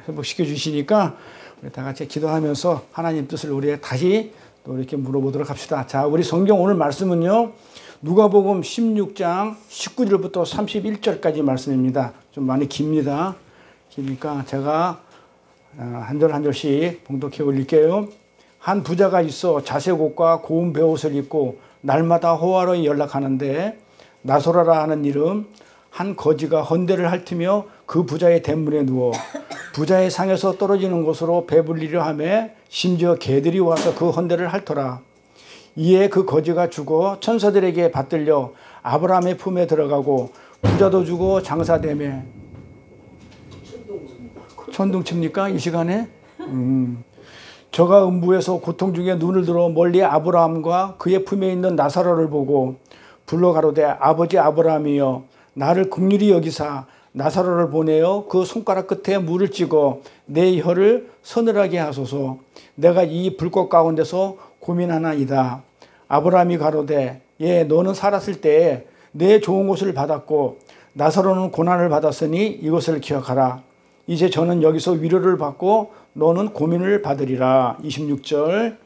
회복시켜 주시니까 우리 다 같이 기도하면서 하나님 뜻을 우리 다시 또 이렇게 물어보도록 합시다. 자, 우리 성경 오늘 말씀은요, 누가복음 16장 19절부터 31절까지 말씀입니다. 좀 많이 깁니다. 기니까 제가 한 절 한 절씩 봉독해 올릴게요. 한 부자가 있어 자색 옷과 고운 베옷을 입고 날마다 호화로이 연락하는데 나소라라 하는 이름 한 거지가 헌대를 핥으며 그 부자의 대문에 누워 부자의 상에서 떨어지는 곳으로 배불리려 하며 심지어 개들이 와서 그 헌대를 핥더라. 이에 그 거지가 죽어 천사들에게 받들려 아브라함의 품에 들어가고 부자도 죽어 장사되며 천둥 칩니까 이 시간에? 저가 음부에서 고통 중에 눈을 들어 멀리 아브라함과 그의 품에 있는 나사로를 보고 불러 가로되 아버지 아브라함이여 나를 긍휼히 여기사 나사로를 보내어 그 손가락 끝에 물을 찍어 내 혀를 서늘하게 하소서. 내가 이 불꽃 가운데서 고민하나이다. 아브라함이 가로되 예 너는 살았을 때에 내 좋은 것을 받았고 나사로는 고난을 받았으니 이것을 기억하라. 이제 저는 여기서 위로를 받고 너는 고민을 받으리라. 26절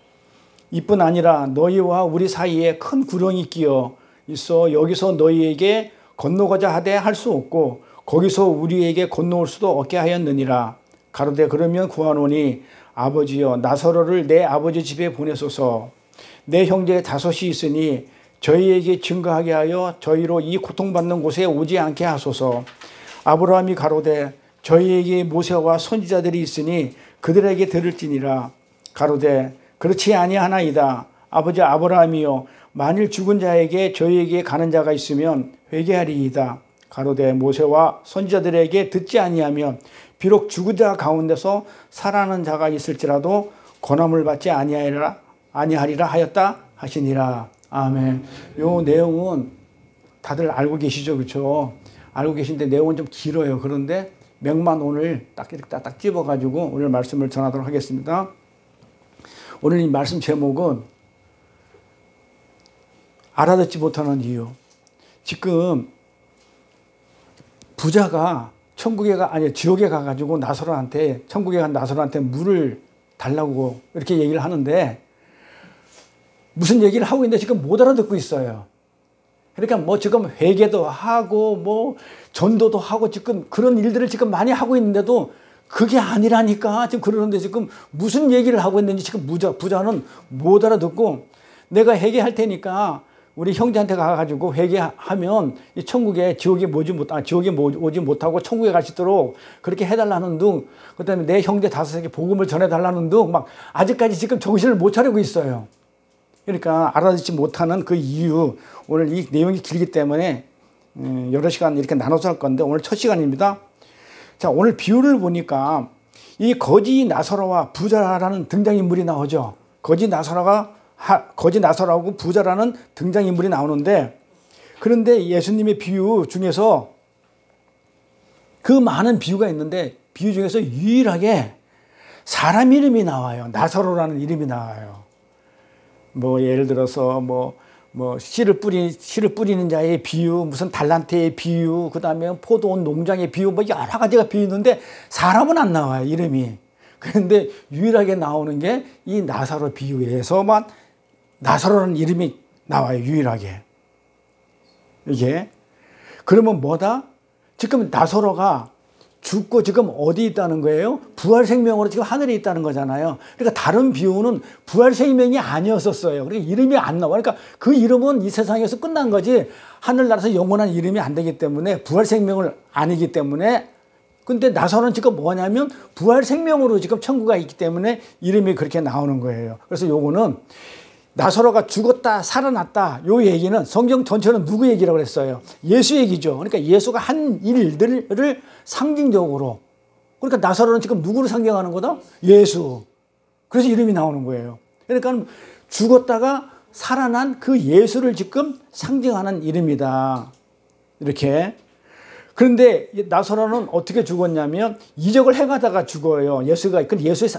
이뿐 아니라 너희와 우리 사이에 큰 구렁이 끼어 있어 여기서 너희에게 건너가자 하되 할 수 없고 거기서 우리에게 건너올 수도 없게 하였느니라. 가로되 그러면 구하노니 아버지여 나사로를 내 아버지 집에 보내소서. 내 형제 다섯이 있으니 저희에게 증거하게 하여 저희로 이 고통받는 곳에 오지 않게 하소서. 아브라함이 가로되 저희에게 모세와 선지자들이 있으니 그들에게 들을지니라. 가로되 그렇지 아니하나이다. 아버지 아브라함이여 만일 죽은 자에게 저희에게 가는 자가 있으면 회개하리이다. 가로되 모세와 선지자들에게 듣지 아니하면 비록 죽은 자 가운데서 살아나는 자가 있을지라도 권함을 받지 아니하리라 하였다 하시니라. 아멘. 요 내용은 다들 알고 계시죠, 그렇죠? 알고 계신데 내용은 좀 길어요. 그런데 맥만 오늘 딱 이렇게 딱 집어가지고 오늘 말씀을 전하도록 하겠습니다. 오늘 이 말씀 제목은 알아듣지 못하는 이유. 지금 부자가 지옥에 가가지고 천국에 간 나사로한테 물을 달라고 이렇게 얘기를 하는데 무슨 얘기를 하고 있는데 지금 못 알아듣고 있어요. 그러니까 뭐 지금 회개도 하고 뭐 전도도 하고 지금 그런 일들을 지금 많이 하고 있는데도 그게 아니라니까 지금 그러는데 지금 무슨 얘기를 하고 있는지 지금 부자는 못 알아듣고 내가 회개할 테니까 우리 형제한테 가가지고 회개하면 이 천국에 지옥에 오지 못하고 천국에 갈 수 있도록 그렇게 해달라는 둥, 그 다음에 내 형제 다섯에게 복음을 전해달라는 둥, 막 아직까지 지금 정신을 못 차리고 있어요. 그러니까 알아듣지 못하는 그 이유, 오늘 이 내용이 길기 때문에 여러 시간 이렇게 나눠서 할 건데 오늘 첫 시간입니다. 자, 오늘 비유를 보니까 이 거지 나사로와 부자라는 등장인물이 나오죠. 거지 나사로하고 부자라는 등장인물이 나오는데, 그런데 예수님의 비유 중에서 그 많은 비유가 있는데 비유 중에서 유일하게 사람 이름이 나와요. 나사로라는 이름이 나와요. 뭐 예를 들어서 씨를 뿌리는 자의 비유, 무슨 달란트의 비유, 그 다음에 포도원 농장의 비유, 뭐 여러 가지가 비유 있는데 사람은 안 나와요, 이름이. 그런데 유일하게 나오는 게 이 나사로 비유에서만 나사로라는 이름이 나와요, 유일하게. 이게. 그러면 뭐다? 지금 나사로가 죽고 지금 어디 있다는 거예요? 부활 생명으로 지금 하늘에 있다는 거잖아요. 그러니까 다른 비유는 부활 생명이 아니었었어요. 그러니까 이름이 안 나와. 그러니까 그 이름은 이 세상에서 끝난 거지 하늘나라에서 영원한 이름이 안 되기 때문에 부활 생명을 아니기 때문에. 근데 나사로는 지금 뭐냐면 부활 생명으로 지금 천국에 있기 때문에 이름이 그렇게 나오는 거예요. 그래서 요거는 나사로가 죽었다 살아났다 요 얘기는 성경 전체는 누구 얘기라고 그랬어요? 예수 얘기죠. 그러니까 예수가 한 일들을 상징적으로, 그러니까 나사로는 지금 누구를 상징하는 거다? 예수. 그래서 이름이 나오는 거예요. 그러니까 죽었다가 살아난 그 예수를 지금 상징하는 이름이다. 이렇게. 그런데 나사로는 어떻게 죽었냐면 이적을 행하다가 죽어요. 예수의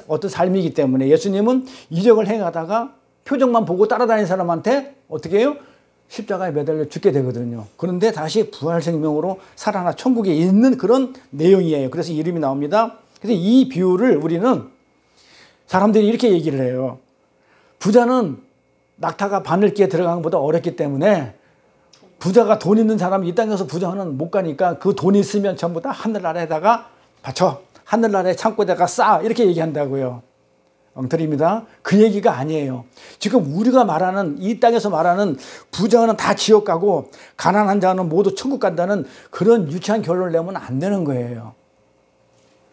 어떤 삶이기 때문에 예수님은 이적을 행하다가 표정만 보고 따라다니는 사람한테 어떻게 해요? 십자가에 매달려 죽게 되거든요. 그런데 다시 부활 생명으로 살아나 천국에 있는 그런 내용이에요. 그래서 이름이 나옵니다. 그래서 이 비유를 우리는 사람들이 이렇게 얘기를 해요. 부자는 낙타가 바늘기에 들어가는 것보다 어렵기 때문에 부자가 돈 있는 사람이 이 땅에서 부자는 못 가니까 그 돈 있으면 전부 다 하늘나라에다가 바쳐. 하늘나라의 창고에다가 쌓아. 이렇게 얘기한다고요. 엉터리입니다. 그 얘기가 아니에요. 지금 우리가 말하는 이 땅에서 말하는 부자는 다 지옥 가고 가난한 자는 모두 천국 간다는 그런 유치한 결론을 내면 안 되는 거예요.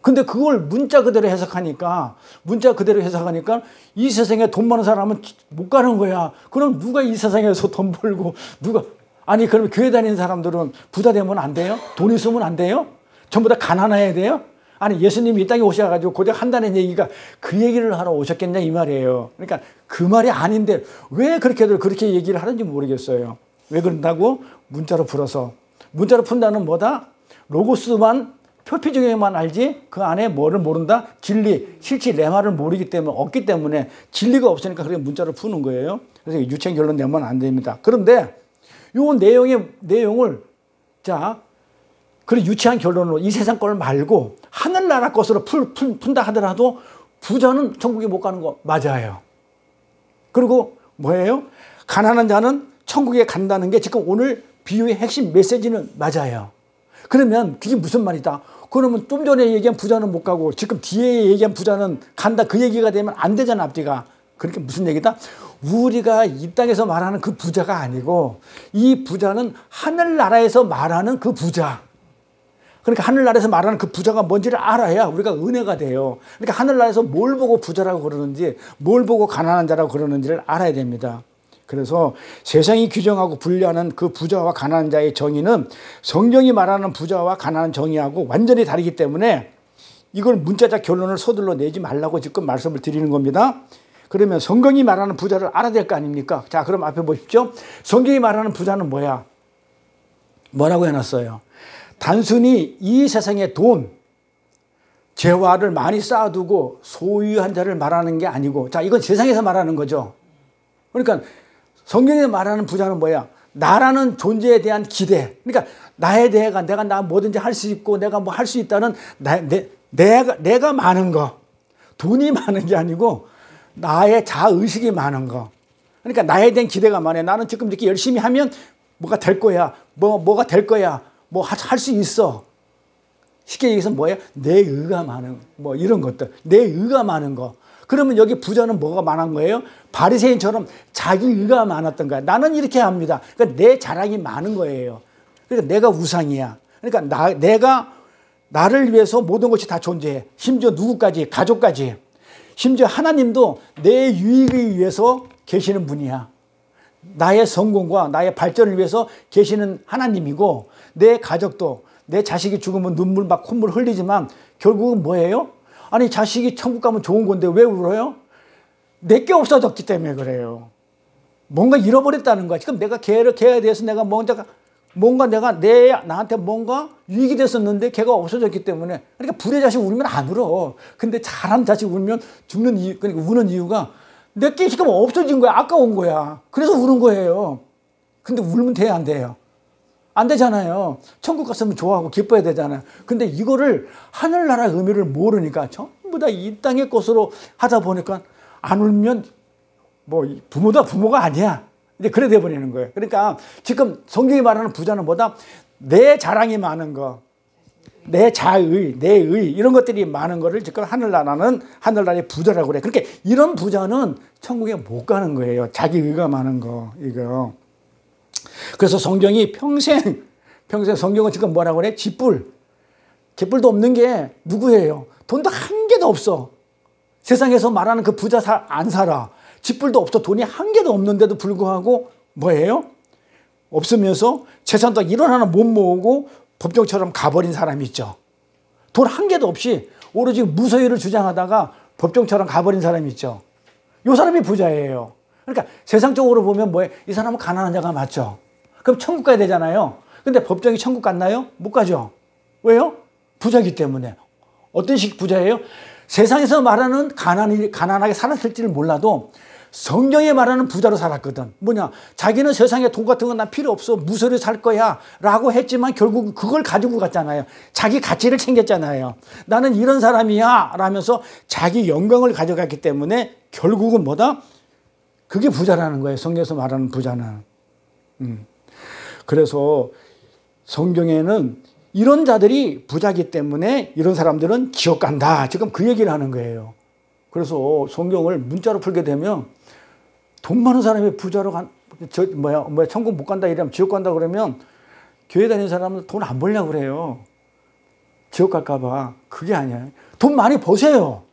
근데 그걸 문자 그대로 해석하니까 이 세상에 돈 많은 사람은 못 가는 거야. 그럼 누가 이 세상에서 돈 벌고 아니 그럼 교회 다니는 사람들은 부자 되면 안 돼요? 돈 있으면 안 돼요? 전부 다 가난해야 돼요? 아니 예수님이 이 땅에 오셔가지고 고작 한다는 얘기가 그 얘기를 하러 오셨겠냐 이 말이에요. 그러니까 그 말이 아닌데 왜 그렇게들 그렇게 얘기를 하는지 모르겠어요. 왜 그런다고? 문자로 풀어서. 문자로 푼다는 뭐다? 로고스만 표피적에만 알지 그 안에 뭐를 모른다? 진리, 실체 내 말을 모르기 때문에 없기 때문에 진리가 없으니까 그렇게 문자로 푸는 거예요. 그래서 유치한 결론 내면 안 됩니다. 그런데 요 내용을 자 그런 유치한 결론으로 이 세상 걸 말고 하늘나라 것으로 푼다 하더라도 부자는 천국에 못 가는 거 맞아요. 그리고 뭐예요? 가난한 자는 천국에 간다는 게 지금 오늘 비유의 핵심 메시지는 맞아요. 그러면 그게 무슨 말이다? 그러면 좀 전에 얘기한 부자는 못 가고 지금 뒤에 얘기한 부자는 간다 그 얘기가 되면 안 되잖아 앞뒤가. 그러니까 무슨 얘기다? 우리가 이 땅에서 말하는 그 부자가 아니고 이 부자는 하늘나라에서 말하는 그 부자. 그러니까 하늘나라에서 말하는 그 부자가 뭔지를 알아야 우리가 은혜가 돼요. 그러니까 하늘나라에서 뭘 보고 부자라고 그러는지 뭘 보고 가난한 자라고 그러는지를 알아야 됩니다. 그래서 세상이 규정하고 분류하는 그 부자와 가난한 자의 정의는 성경이 말하는 부자와 가난한 정의하고 완전히 다르기 때문에 이걸 문자적 결론을 서둘러 내지 말라고 지금 말씀을 드리는 겁니다. 그러면 성경이 말하는 부자를 알아야 될 거 아닙니까? 자, 그럼 앞에 보십시오. 성경이 말하는 부자는 뭐야? 뭐라고 해놨어요? 단순히 이 세상의 돈, 재화를 많이 쌓아두고 소유한 자를 말하는 게 아니고, 자, 이건 세상에서 말하는 거죠. 그러니까 성경에 말하는 부자는 뭐야? 나라는 존재에 대한 기대. 그러니까 나에 대해가 내가 뭐든지 할 수 있고 내가 뭐 할 수 있다는 내가 많은 거. 돈이 많은 게 아니고 나의 자의식이 많은 거. 그러니까 나에 대한 기대가 많아요. 나는 지금 이렇게 열심히 하면 뭐가 될 거야. 뭐가 될 거야. 뭐 할 수 있어. 쉽게 얘기해서 뭐예요? 내 의가 많은 뭐 이런 것들. 내 의가 많은 거. 그러면 여기 부자는 뭐가 많은 거예요? 바리새인처럼 자기 의가 많았던 거야. 나는 이렇게 합니다. 그러니까 내 자랑이 많은 거예요. 그러니까 내가 우상이야. 그러니까 내가 나를 위해서 모든 것이 다 존재해. 심지어 누구까지? 가족까지. 심지어 하나님도 내 유익을 위해서 계시는 분이야. 나의 성공과 나의 발전을 위해서 계시는 하나님이고 내 가족도 내 자식이 죽으면 눈물 막 콧물 흘리지만 결국은 뭐예요? 아니 자식이 천국 가면 좋은 건데 왜 울어요? 내게 없어졌기 때문에 그래요. 뭔가 잃어버렸다는 거야. 지금 내가 걔에 대해서 내가 뭔가 내가 나한테 뭔가 유익이 됐었는데 걔가 없어졌기 때문에 그러니까 불의 자식 울면 안 울어. 근데 잘한 자식 울면 죽는 이유, 그러니까 우는 이유가 내게 지금 없어진 거야. 아까운 거야. 그래서 우는 거예요. 근데 울면 돼요, 안 돼요? 안 되잖아요. 천국 갔으면 좋아하고 기뻐야 되잖아요. 근데 이거를 하늘나라 의미를 모르니까 전부 다 이 땅의 것으로 하다 보니까 안 울면 뭐 부모다 부모가 아니야. 이제 그래 돼버리는 거예요. 그러니까 지금 성경이 말하는 부자는 뭐다? 내 자랑이 많은 거, 내 자의, 내 의 이런 것들이 많은 거를 지금 하늘나라의 부자라고 그래. 그러니까 이런 부자는 천국에 못 가는 거예요. 자기 의가 많은 거 이거. 그래서 성경이 평생 성경은 지금 뭐라고 그래? 쥐뿔도 없는 게 누구예요? 돈도 한 개도 없어. 세상에서 말하는 그 부자 안 살아. 쥐뿔도 없어. 돈이 한 개도 없는데도 불구하고 뭐예요? 없으면서 재산도 1원 하나 못 모으고 법정처럼 가버린 사람이 있죠. 돈 한 개도 없이 오로지 무소유를 주장하다가 법정처럼 가버린 사람이 있죠. 이 사람이 부자예요. 그러니까 세상적으로 보면 뭐예요? 이 사람은 가난한 자가 맞죠. 그럼 천국 가야 되잖아요. 근데 법정이 천국 갔나요? 못 가죠. 왜요? 부자이기 때문에. 어떤 식 부자예요? 세상에서 말하는 가난하게 살았을지를 몰라도 성경에 말하는 부자로 살았거든. 뭐냐? 자기는 세상에 돈 같은 건 난 필요 없어. 무소리 살 거야. 라고 했지만 결국 그걸 가지고 갔잖아요. 자기 가치를 챙겼잖아요. 나는 이런 사람이야. 라면서 자기 영광을 가져갔기 때문에 결국은 뭐다? 그게 부자라는 거예요. 성경에서 말하는 부자는. 그래서 성경에는 이런 자들이 부자기 때문에 이런 사람들은 지옥 간다. 지금 그 얘기를 하는 거예요. 그래서 성경을 문자로 풀게 되면 돈 많은 사람이 부자로 천국 못 간다 이러면 지옥 간다 그러면 교회 다니는 사람은 돈 안 벌려고 그래요. 지옥 갈까봐. 그게 아니에요. 돈 많이 버세요.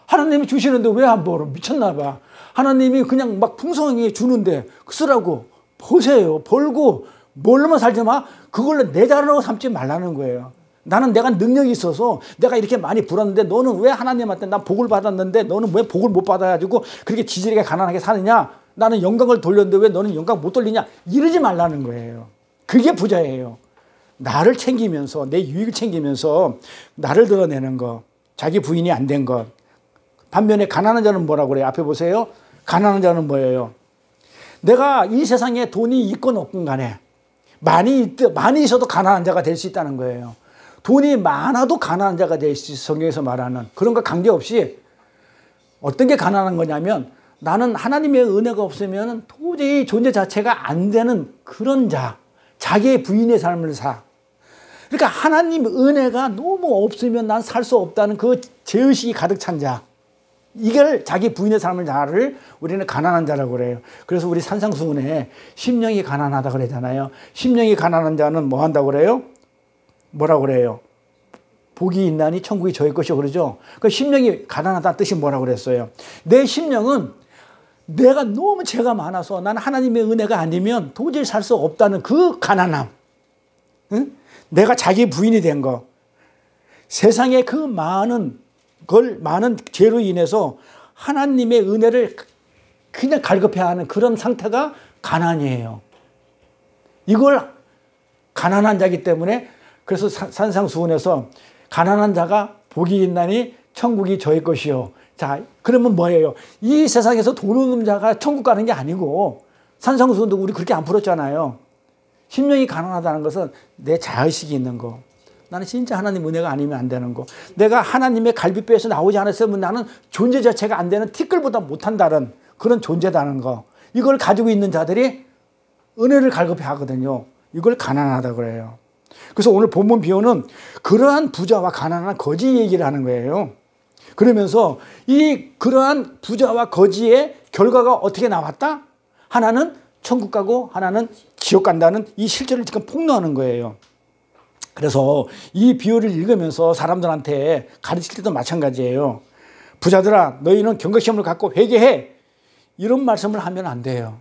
하나님이 주시는데 왜 안 벌어? 미쳤나 봐. 하나님이 그냥 막 풍성하게 주는데 쓰라고 버세요. 벌고 뭘로만 살지 마. 그걸로 내 자랑으로 삼지 말라는 거예요. 나는 내가 능력이 있어서 내가 이렇게 많이 벌었는데 너는 왜 하나님한테 난 복을 받았는데 너는 왜 복을 못 받아가지고 그렇게 지질하게 가난하게 사느냐. 나는 영광을 돌렸는데 왜 너는 영광 못 돌리냐. 이러지 말라는 거예요. 그게 부자예요. 나를 챙기면서 내 유익을 챙기면서 나를 드러내는 거. 자기 부인이 안 된 것. 반면에 가난한 자는 뭐라고 그래요? 앞에 보세요. 가난한 자는 뭐예요? 내가 이 세상에 돈이 있건 없건 간에 많이 있어도 가난한 자가 될 수 있다는 거예요. 돈이 많아도 가난한 자가 될 수 있어. 성경에서 말하는 그런 거 관계없이 어떤 게 가난한 거냐면 나는 하나님의 은혜가 없으면 도저히 존재 자체가 안 되는 그런 자. 자기의 부인의 삶을 사. 그러니까 하나님 은혜가 너무 없으면 난 살 수 없다는 그 죄의식이 가득 찬 자. 이걸 자기 부인의 삶을 자를 우리는 가난한 자라고 그래요. 그래서 우리 산상수훈에 심령이 가난하다 그러잖아요. 심령이 가난한 자는 뭐 한다고 그래요? 뭐라고 그래요? 복이 있나니 천국이 저의 것이요 그러죠. 그 심령이 가난하다는 뜻이 뭐라고 그랬어요? 내 심령은 내가 너무 죄가 많아서 나는 하나님의 은혜가 아니면 도저히 살 수 없다는 그 가난함. 응? 내가 자기 부인이 된 거. 세상에 그 많은 죄로 인해서 하나님의 은혜를 그냥 갈급해하는 그런 상태가 가난이에요. 이걸 가난한 자이기 때문에 그래서 산상수훈에서 가난한 자가 복이 있나니 천국이 저의 것이요. 자, 그러면 뭐예요? 이 세상에서 돈 없는 자가 천국 가는 게 아니고 산상수훈도 우리 그렇게 안 풀었잖아요. 심령이 가난하다는 것은 내 자의식이 있는 거. 나는 진짜 하나님 은혜가 아니면 안 되는 거. 내가 하나님의 갈비뼈에서 나오지 않았으면 나는 존재 자체가 안 되는 티끌보다 못한다는 그런 존재다는 거. 이걸 가지고 있는 자들이 은혜를 갈급해 하거든요. 이걸 가난하다 그래요. 그래서 오늘 본문 비유는 그러한 부자와 가난한 거지 얘기를 하는 거예요. 그러면서 그러한 부자와 거지의 결과가 어떻게 나왔다? 하나는 천국 가고 하나는 지옥 간다는 이 실제를 지금 폭로하는 거예요. 그래서 이 비유를 읽으면서 사람들한테 가르칠 때도 마찬가지예요. 부자들아, 너희는 경각심을 갖고 회개해. 이런 말씀을 하면 안 돼요.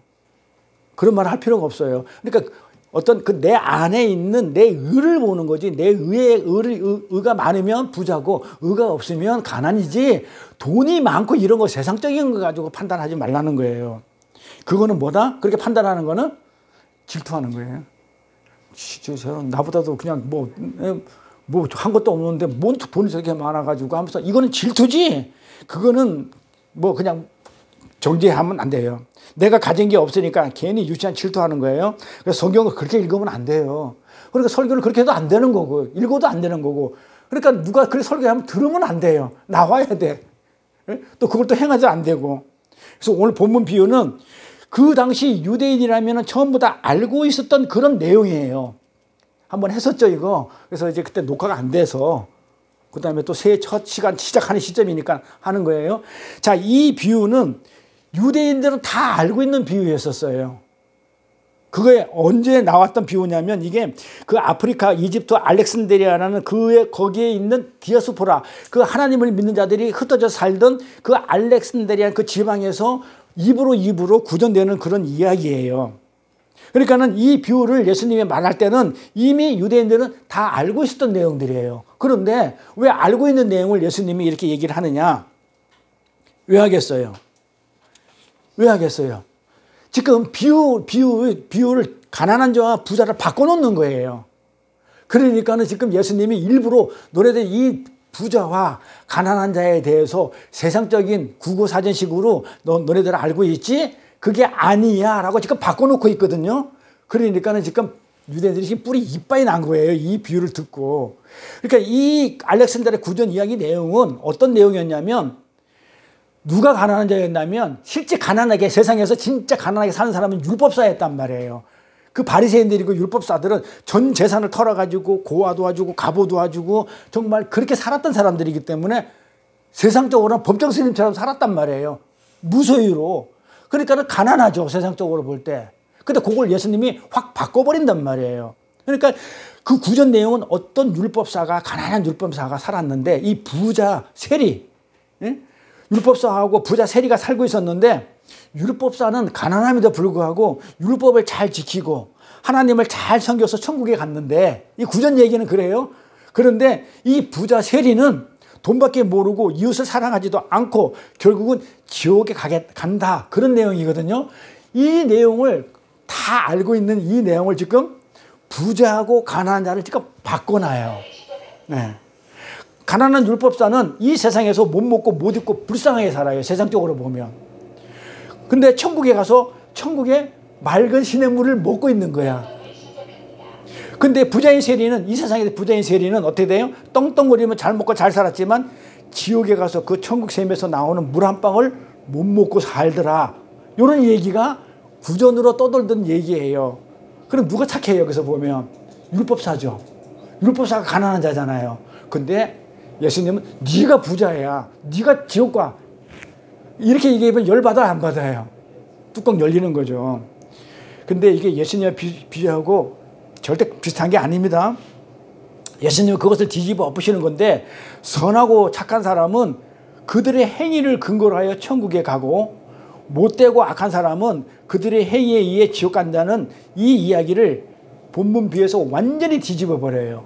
그런 말을 할 필요가 없어요. 그러니까 어떤 내 안에 있는 내 의를 보는 거지. 내 의가 많으면 부자고 의가 없으면 가난이지. 돈이 많고 이런 거 세상적인 거 가지고 판단하지 말라는 거예요. 그거는 뭐다? 그렇게 판단하는 거는 질투하는 거예요. 나보다도 그냥 한 것도 없는데 뭔 돈이 저렇게 많아가지고 하면서 이거는 질투지. 그거는 그냥 정죄하면 안 돼요. 내가 가진 게 없으니까 괜히 유치한 질투하는 거예요. 그래서 성경을 그렇게 읽으면 안 돼요. 그러니까 설교를 그렇게 해도 안 되는 거고 읽어도 안 되는 거고. 그러니까 누가 그렇게 설교하면 들으면 안 돼요. 나와야 돼. 또 그걸 또 행하지 안 되고. 그래서 오늘 본문 비유는 그 당시 유대인이라면 전부 다 알고 있었던 그런 내용이에요. 한번 했었죠, 이거. 그래서 이제 그때 녹화가 안 돼서 그 다음에 또 새해 첫 시간 시작하는 시점이니까 하는 거예요. 자, 이 비유는 유대인들은 다 알고 있는 비유였었어요. 그게 언제 나왔던 비유냐면 이게 그 아프리카 이집트 알렉산드리아라는 거기에 있는 디아스포라, 그 하나님을 믿는 자들이 흩어져 살던 그 알렉산드리아 그 지방에서 입으로 구전되는 그런 이야기예요. 그러니까는 이 비유를 예수님이 말할 때는 이미 유대인들은 다 알고 있었던 내용들이에요. 그런데 왜 알고 있는 내용을 예수님이 이렇게 얘기를 하느냐? 왜 하겠어요? 왜 하겠어요? 지금 비유를 가난한 자와 부자를 바꿔놓는 거예요. 그러니까는 지금 예수님이 일부러 너네들 이 부자와 가난한 자에 대해서 세상적인 국어사전식으로 너네들 알고 있지? 그게 아니야 라고 지금 바꿔놓고 있거든요. 그러니까는 지금 유대인들이 뿔이 이빨이 난 거예요. 이 비유를 듣고. 그러니까 이 알렉산드리아 구전 이야기 내용은 어떤 내용이었냐면, 누가 가난한 자였냐면 실제 가난하게, 세상에서 진짜 가난하게 사는 사람은 율법사였단 말이에요. 그 바리새인들이고 율법사들은 전 재산을 털어가지고 고아 도와주고 갑오 도와주고 정말 그렇게 살았던 사람들이기 때문에 세상적으로는 법정 스님처럼 살았단 말이에요. 무소유로. 그러니까 가난하죠, 세상적으로 볼 때. 근데 그걸 예수님이 확 바꿔버린단 말이에요. 그러니까 그 구전 내용은 어떤 율법사가, 가난한 율법사가 살았는데, 이 부자 세리, 율법사하고 부자 세리가 살고 있었는데, 율법사는 가난함에도 불구하고 율법을 잘 지키고 하나님을 잘 섬겨서 천국에 갔는데, 이 구전 얘기는 그래요. 그런데 이 부자 세리는 돈밖에 모르고 이웃을 사랑하지도 않고 결국은 지옥에 간다, 그런 내용이거든요. 이 내용을 다 알고 있는 이 내용을 지금 부자하고 가난한 자를 지금 바꿔놔요. 네. 가난한 율법사는 이 세상에서 못 먹고 못 입고 불쌍하게 살아요, 세상적으로 보면. 근데 천국에 가서 천국에 맑은 시냇물을 먹고 있는 거야. 근데 부자인 세리는, 이 세상에 부자인 세리는 어떻게 돼요? 떵떵거리면 잘 먹고 잘 살았지만 지옥에 가서 그 천국 샘에서 나오는 물 한 방울 못 먹고 살더라. 이런 얘기가 구전으로 떠돌던 얘기예요. 그럼 누가 착해요? 여기서 보면 율법사죠. 율법사가 가난한 자잖아요. 근데 예수님은 네가 부자야, 네가 지옥 가, 이렇게 얘기하면 열받아 안 받아요? 뚜껑 열리는 거죠. 근데 이게 예수님의 비유하고 절대 비슷한 게 아닙니다. 예수님은 그것을 뒤집어 엎으시는 건데, 선하고 착한 사람은 그들의 행위를 근거로 하여 천국에 가고 못되고 악한 사람은 그들의 행위에 의해 지옥 간다는 이 이야기를 본문 비유에서 완전히 뒤집어 버려요.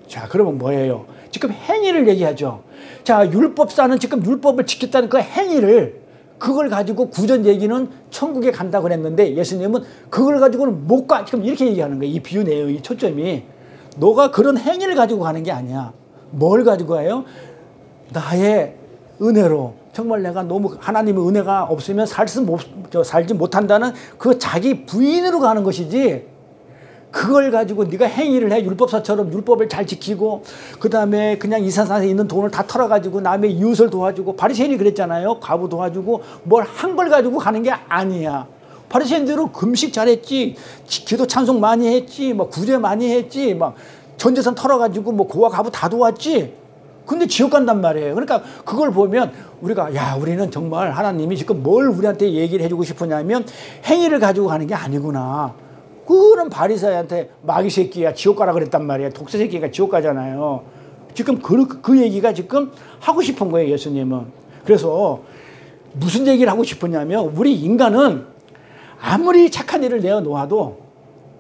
자, 그러면 뭐예요? 지금 행위를 얘기하죠. 자, 율법사는 지금 율법을 지켰다는 그 행위를, 그걸 가지고 구전 얘기는 천국에 간다고 그랬는데 예수님은 그걸 가지고는 못 가, 지금 이렇게 얘기하는 거예요. 이 비유 내용이 초점이, 너가 그런 행위를 가지고 가는 게 아니야. 뭘 가지고 가요? 나의 은혜로, 정말 내가 너무 하나님의 은혜가 없으면 살지 못한다는 그 자기 부인으로 가는 것이지, 그걸 가지고 네가 행위를 해, 율법사처럼 율법을 잘 지키고 그 다음에 그냥 이 세상에 있는 돈을 다 털어가지고 남의 이웃을 도와주고, 바리새인이 그랬잖아요. 과부 도와주고 뭘 한 걸 가지고 가는 게 아니야. 바리새인들은 금식 잘했지, 기도 찬송 많이 했지, 뭐 구제 많이 했지, 막 전 재산 털어가지고 뭐 고아 과부 다 도왔지. 근데 지옥 간단 말이에요. 그러니까 그걸 보면 우리가, 야, 우리는 정말 하나님이 지금 뭘 우리한테 얘기를 해주고 싶으냐면 행위를 가지고 가는 게 아니구나. 그런 바리새인한테 마귀 새끼야 지옥 가라 그랬단 말이에요. 독사 새끼가 지옥 가잖아요. 지금 그 얘기가 지금 하고 싶은 거예요, 예수님은. 그래서 무슨 얘기를 하고 싶으냐면, 우리 인간은 아무리 착한 일을 내어놓아도,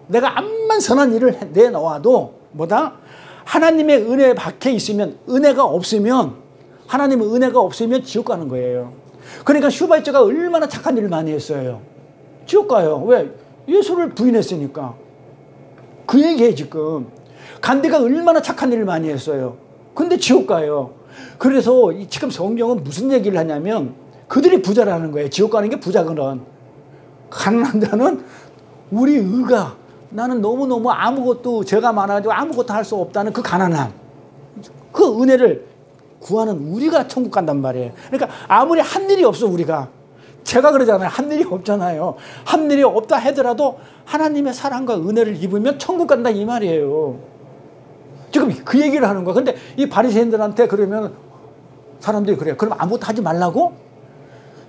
내가 암만 선한 일을 내놓아도 뭐다? 하나님의 은혜 밖에 있으면, 은혜가 없으면, 하나님의 은혜가 없으면 지옥 가는 거예요. 그러니까 슈바이처가 얼마나 착한 일을 많이 했어요. 지옥 가요. 왜? 예수를 부인했으니까. 그 얘기해 지금. 간디가 얼마나 착한 일을 많이 했어요. 근데 지옥 가요. 그래서 지금 성경은 무슨 얘기를 하냐면, 그들이 부자라는 거예요. 지옥 가는 게 부자거든. 가난한 자는 우리 의가, 나는 너무너무 아무것도, 죄가 많아가지고 아무것도 할 수 없다는 그 가난함, 그 은혜를 구하는 우리가 천국 간단 말이에요. 그러니까 아무리 한 일이 없어, 우리가, 제가 그러잖아요. 한 일이 없잖아요. 한 일이 없다 하더라도 하나님의 사랑과 은혜를 입으면 천국 간다, 이 말이에요. 지금 그 얘기를 하는 거야. 근데 이 바리새인들한테 그러면 사람들이 그래요. 그럼 아무것도 하지 말라고?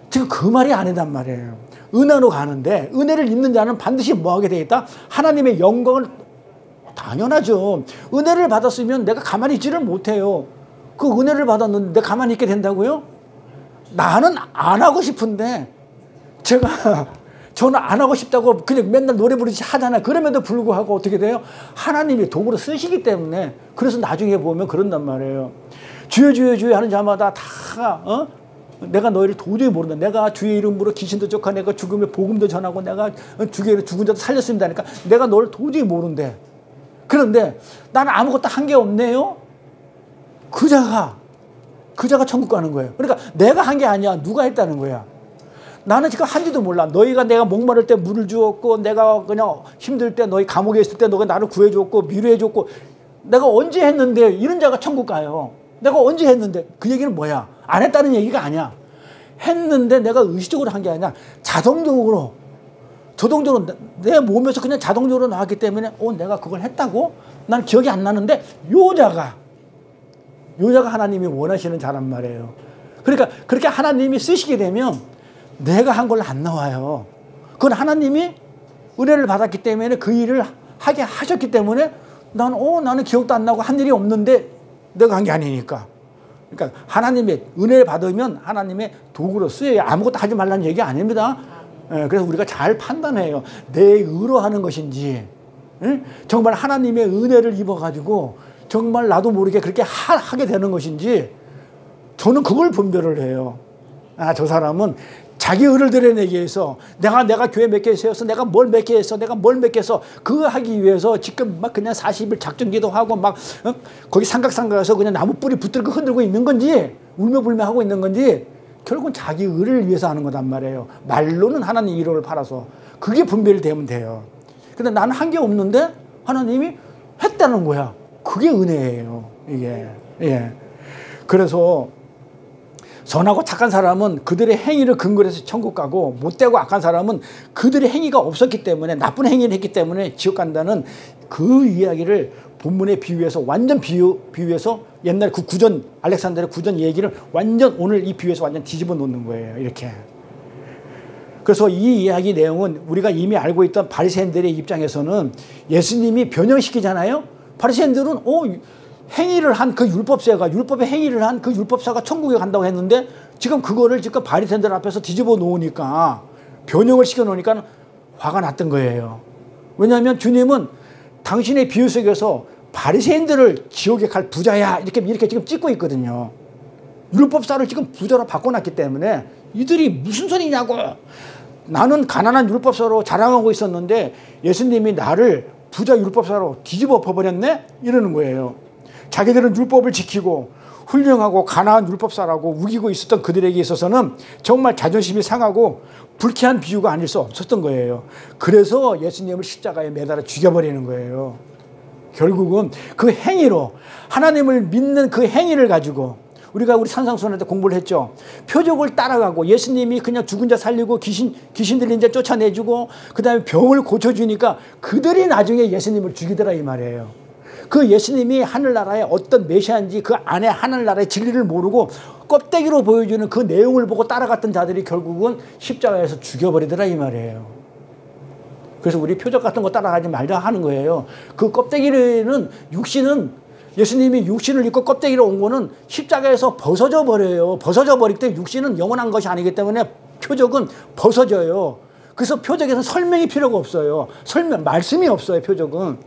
지금 그 말이 아니단 말이에요. 은혜로 가는데, 은혜를 입는 자는 반드시 뭐하게 돼 있다? 하나님의 영광을, 당연하죠. 은혜를 받았으면 내가 가만히 있지를 못해요. 그 은혜를 받았는데 내가 가만히 있게 된다고요? 나는 안 하고 싶은데, 저는 안 하고 싶다고 그냥 맨날 노래 부르듯이 하잖아요. 그럼에도 불구하고 어떻게 돼요? 하나님이 도구로 쓰시기 때문에. 그래서 나중에 보면 그런단 말이에요. 주여 주여 주여 하는 자마다 다, 내가 너희를 도저히 모른다. 내가 주의 이름으로 귀신도 쫓아내고 죽음의 복음도 전하고 내가 죽은 자도 살렸습니다. 그러니까 내가 너를 도저히 모른대. 그런데 나는 아무것도 한 게 없네요. 그자가 천국 가는 거예요. 그러니까 내가 한 게 아니야. 누가 했다는 거야. 나는 지금 한지도 몰라. 너희가 내가 목마를 때 물을 주었고, 내가 그냥 힘들 때, 너희 감옥에 있을 때 너가 나를 구해줬고, 위로해줬고, 내가 언제 했는데 이런 자가 천국 가요. 내가 언제 했는데. 그 얘기는 뭐야? 안 했다는 얘기가 아니야. 했는데 내가 의식적으로 한 게 아니라 자동적으로 내 몸에서 그냥 자동적으로 나왔기 때문에 내가 그걸 했다고? 난 기억이 안 나는데 요자가 하나님이 원하시는 자란 말이에요. 그러니까 그렇게 하나님이 쓰시게 되면 내가 한 걸로 안 나와요. 그건 하나님이 은혜를 받았기 때문에 그 일을 하게 하셨기 때문에 나는 기억도 안 나고 한 일이 없는데 내가 한 게 아니니까. 그러니까 하나님의 은혜를 받으면 하나님의 도구로 쓰여요. 아무것도 하지 말라는 얘기 아닙니다. 그래서 우리가 잘 판단해요. 내 의로 하는 것인지, 정말 하나님의 은혜를 입어가지고 정말 나도 모르게 그렇게 하게 되는 것인지, 저는 그걸 분별을 해요. 저 사람은 자기 의를 드러내기 위해서 내가 교회 몇 개 세워서 내가 뭘 몇 개 했어, 내가 뭘 몇 개 했어, 그거 하기 위해서 지금 막 그냥 40일 작전기도 하고 막 거기 삼각산가에서 그냥 나무 뿌리 붙들고 흔들고 있는 건지, 울며불며 하고 있는 건지, 결국은 자기 의를 위해서 하는 거단 말이에요. 말로는 하나님 이름을 팔아서. 그게 분별이 되면 돼요. 근데 나는 한 게 없는데 하나님이 했다는 거야. 그게 은혜예요, 이게. 예. 그래서 선하고 착한 사람은 그들의 행위를 근거로 해서 천국 가고, 못되고 악한 사람은 그들의 행위가 없었기 때문에, 나쁜 행위를 했기 때문에 지옥 간다는 그 이야기를 본문에 비유해서, 완전 비유해서 옛날 그 구전, 알렉산더의 구전 얘기를 완전 오늘 이 비유해서 완전 뒤집어 놓는 거예요. 이렇게. 그래서 이 이야기 내용은 우리가 이미 알고 있던 바리새인들의 입장에서는 예수님이 변형시키잖아요. 바리새인들은 행위를 한 그 율법의 행위를 한 그 율법사가 천국에 간다고 했는데, 지금 그거를 지금 바리새인들 앞에서 뒤집어 놓으니까, 변형을 시켜 놓으니까 화가 났던 거예요. 왜냐하면 주님은 당신의 비유 속에서 바리새인들을 지옥에 갈 부자야 이렇게 지금 찍고 있거든요. 율법사를 지금 부자로 바꿔놨기 때문에 이들이 무슨 소리냐고. 나는 가난한 율법사로 자랑하고 있었는데 예수님이 나를 부자 율법사로 뒤집어 엎어버렸네? 이러는 거예요. 자기들은 율법을 지키고 훌륭하고 가난한 율법사라고 우기고 있었던 그들에게 있어서는 정말 자존심이 상하고 불쾌한 비유가 아닐 수 없었던 거예요. 그래서 예수님을 십자가에 매달아 죽여버리는 거예요. 결국은 그 행위로, 하나님을 믿는 그 행위를 가지고, 우리 산상수훈 때 공부를 했죠. 표적을 따라가고 예수님이 그냥 죽은 자 살리고 귀신 들린 자 쫓아내주고 그다음에 병을 고쳐주니까 그들이 나중에 예수님을 죽이더라 이 말이에요. 그 예수님이 하늘나라의 어떤 메시아인지 그 안에 하늘나라의 진리를 모르고 껍데기로 보여주는 그 내용을 보고 따라갔던 자들이 결국은 십자가에서 죽여버리더라 이 말이에요. 그래서 우리 표적 같은 거 따라가지 말자 하는 거예요. 그 껍데기는, 육신은, 예수님이 육신을 입고 껍데기로 온 거는 십자가에서 벗어져 버려요. 벗어져 버릴 때 육신은 영원한 것이 아니기 때문에 표적은 벗어져요. 그래서 표적에서는 설명이 필요가 없어요. 말씀이 없어요, 표적은.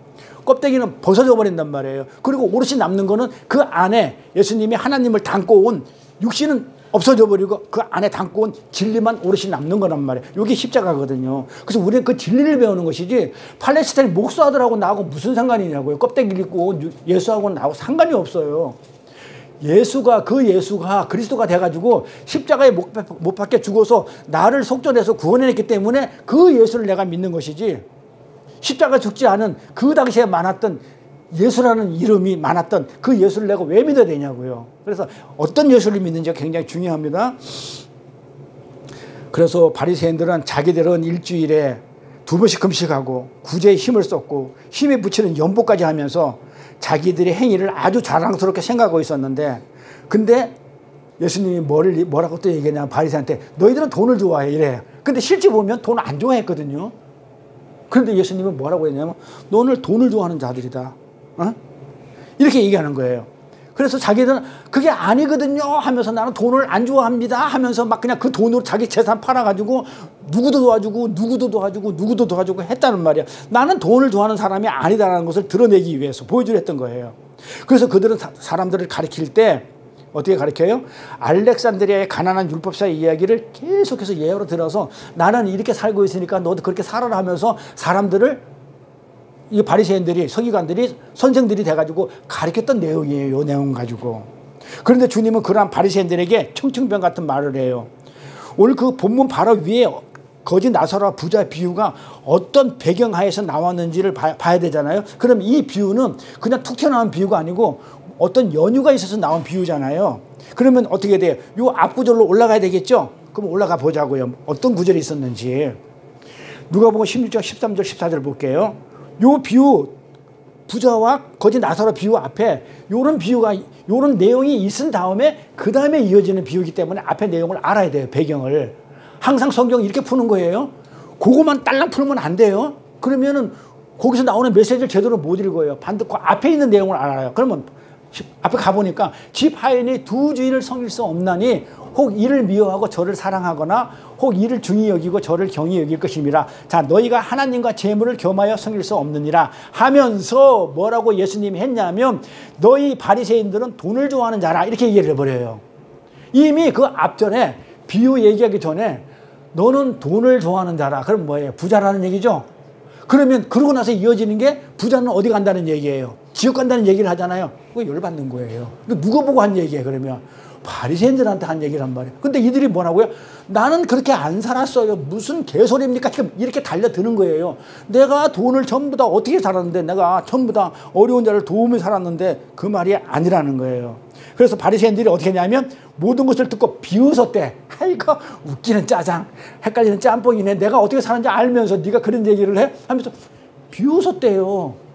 껍데기는 벗어져 버린단 말이에요. 그리고 오롯이 남는 거는 그 안에 예수님이 하나님을 담고 온, 육신은 없어져 버리고 그 안에 담고 온 진리만 오롯이 남는 거란 말이에요. 이게 십자가거든요. 그래서 우리는 그 진리를 배우는 것이지 팔레스타인 목수아들하고 나하고 무슨 상관이냐고요. 껍데기를 입고 예수하고 나하고 상관이 없어요. 예수가 그리스도가 돼가지고 십자가에 못 박혀 죽어서 나를 속전해서 구원해냈기 때문에 그 예수를 내가 믿는 것이지, 십자가 죽지 않은 그 당시에 많았던 예수라는 이름이 많았던 그 예수를 내가 왜 믿어야 되냐고요. 그래서 어떤 예수를 믿는지가 굉장히 중요합니다. 그래서 바리새인들은 자기들은 일주일에 2번씩 금식하고 구제에 힘을 썼고 힘에 붙이는 연보까지 하면서 자기들의 행위를 아주 자랑스럽게 생각하고 있었는데, 근데 예수님이 뭐라고 또 얘기했냐면 바리새인한테 너희들은 돈을 좋아해 이래. 근데 실제 보면 돈을 안 좋아했거든요. 그런데 예수님은 뭐라고 했냐면 너는 돈을 좋아하는 자들이다. 이렇게 얘기하는 거예요. 그래서 자기들은 그게 아니거든요 하면서 나는 돈을 안 좋아합니다 하면서 막 그냥 그 돈으로 자기 재산 팔아가지고 누구도 도와주고 했다는 말이야. 나는 돈을 좋아하는 사람이 아니다라는 것을 드러내기 위해서 보여주려 했던 거예요. 그래서 그들은 사람들을 가리킬 때 어떻게 가르쳐요? 알렉산드리아의 가난한 율법사의 이야기를 계속해서 예로 들어서 나는 이렇게 살고 있으니까 너도 그렇게 살아라 하면서 사람들을, 이 바리새인들이, 서기관들이, 선생들이 돼가지고 가르쳤던 내용이에요. 이 내용 가지고. 그런데 주님은 그러한 바리새인들에게 청청병 같은 말을 해요. 오늘 그 본문 바로 위에 거지 나사로와 부자 비유가 어떤 배경하에서 나왔는지를 봐야 되잖아요. 그럼 이 비유는 그냥 툭 튀어나온 비유가 아니고 어떤 연유가 있어서 나온 비유잖아요. 그러면 어떻게 돼요? 요 앞구절로 올라가야 되겠죠? 그럼 올라가 보자고요. 어떤 구절이 있었는지. 누가복음 16장 13절 14절 볼게요. 요 비유, 부자와 거지 나사로 비유 앞에 요런 비유가, 요런 내용이 있은 다음에 그 다음에 이어지는 비유이기 때문에 앞에 내용을 알아야 돼요. 배경을. 항상 성경 이렇게 푸는 거예요. 그거만 딸랑 풀면 안 돼요. 그러면은 거기서 나오는 메시지를 제대로 못 읽어요. 반드시 그 앞에 있는 내용을 알아요. 그러면 앞에 가보니까 집 하인이 두 주인을 섬길 수 없나니 혹 이를 미워하고 저를 사랑하거나 혹 이를 중히 여기고 저를 경히 여길 것임이라. 자, 너희가 하나님과 재물을 겸하여 섬길 수 없느니라 하면서 뭐라고 예수님이 했냐면 너희 바리새인들은 돈을 좋아하는 자라 이렇게 얘기를 해버려요. 이미 그 앞전에 비유 얘기하기 전에 너는 돈을 좋아하는 자라. 그럼 뭐예요? 부자라는 얘기죠. 그러면 그러고 나서 이어지는 게 부자는 어디 간다는 얘기예요. 지옥 간다는 얘기를 하잖아요. 그거 열받는 거예요. 누구 보고 한 얘기예요 그러면? 바리새인들한테 한 얘기란 말이에요. 근데 이들이 뭐라고요? 나는 그렇게 안 살았어요. 무슨 개소리입니까? 지금 이렇게 달려드는 거예요. 내가 돈을 전부 다 어떻게 살았는데, 내가 전부 다 어려운 자를 도우며 살았는데 그 말이 아니라는 거예요. 그래서 바리새인들이 어떻게 했냐면 모든 것을 듣고 비웃었대. 아이고 웃기는 짜장, 헷갈리는 짬뽕이네. 내가 어떻게 사는지 알면서 네가 그런 얘기를 해? 하면서 비웃었대요.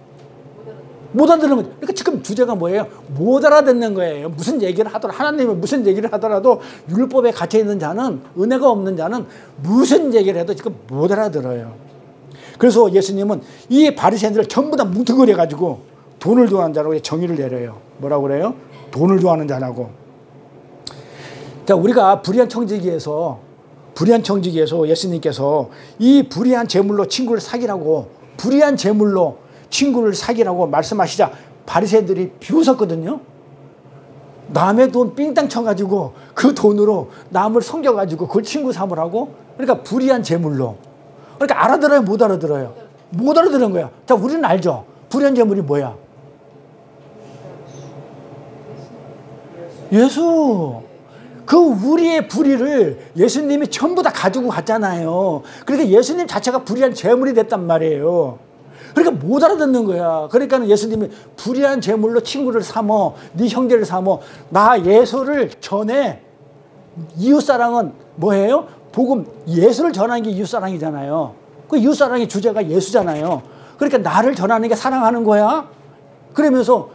못 알아듣는 거죠. 그러니까 지금 주제가 뭐예요? 못 알아듣는 거예요. 무슨 얘기를 하더라도, 하나님이 무슨 얘기를 하더라도 율법에 갇혀있는 자는, 은혜가 없는 자는 무슨 얘기를 해도 지금 못 알아들어요. 그래서 예수님은 이 바리새인들을 전부 다 뭉뚱그려가지고 돈을 좋아하는 자라고 정의를 내려요. 뭐라고 그래요? 돈을 좋아하는 자라고. 자, 우리가 불의한 청지기에서 예수님께서 이 불의한 재물로 친구를 사귀라고, 불의한 재물로 친구를 사귀라고 말씀하시자 바리새인들이 비웃었거든요. 남의 돈 삥땅 쳐가지고 그 돈으로 남을 속여가지고 그걸 친구 삼으라고. 그러니까 불의한 재물로. 그러니까 알아들어요? 못 알아들어요? 못 알아들은 거야. 자, 우리는 알죠. 불의한 재물이 뭐야? 예수. 그 우리의 불의를 예수님이 전부 다 가지고 갔잖아요. 그러니까 예수님 자체가 불의한 재물이 됐단 말이에요. 그러니까 못 알아듣는 거야. 그러니까 예수님이 불의한 재물로 친구를 삼어, 네 형제를 삼어. 나 예수를 전해. 이웃사랑은 뭐예요? 복음, 예수를 전하는 게 이웃사랑이잖아요. 그 이웃사랑의 주제가 예수잖아요. 그러니까 나를 전하는 게 사랑하는 거야. 그러면서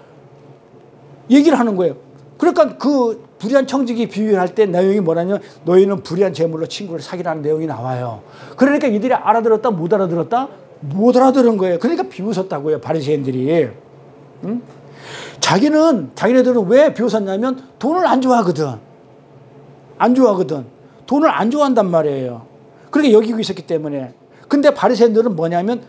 얘기를 하는 거예요. 그러니까 그 불의한 청지기 비유할 때 내용이 뭐냐면 너희는 불의한 재물로 친구를 사귀라는 내용이 나와요. 그러니까 이들이 알아들었다 못 알아들었다? 못 알아들은 거예요. 그러니까 비웃었다고요, 바리새인들이. 응? 자기네들은 왜 비웃었냐면 돈을 안 좋아하거든. 돈을 안 좋아한단 말이에요. 그렇게 여기고 있었기 때문에. 근데 바리새인들은 뭐냐면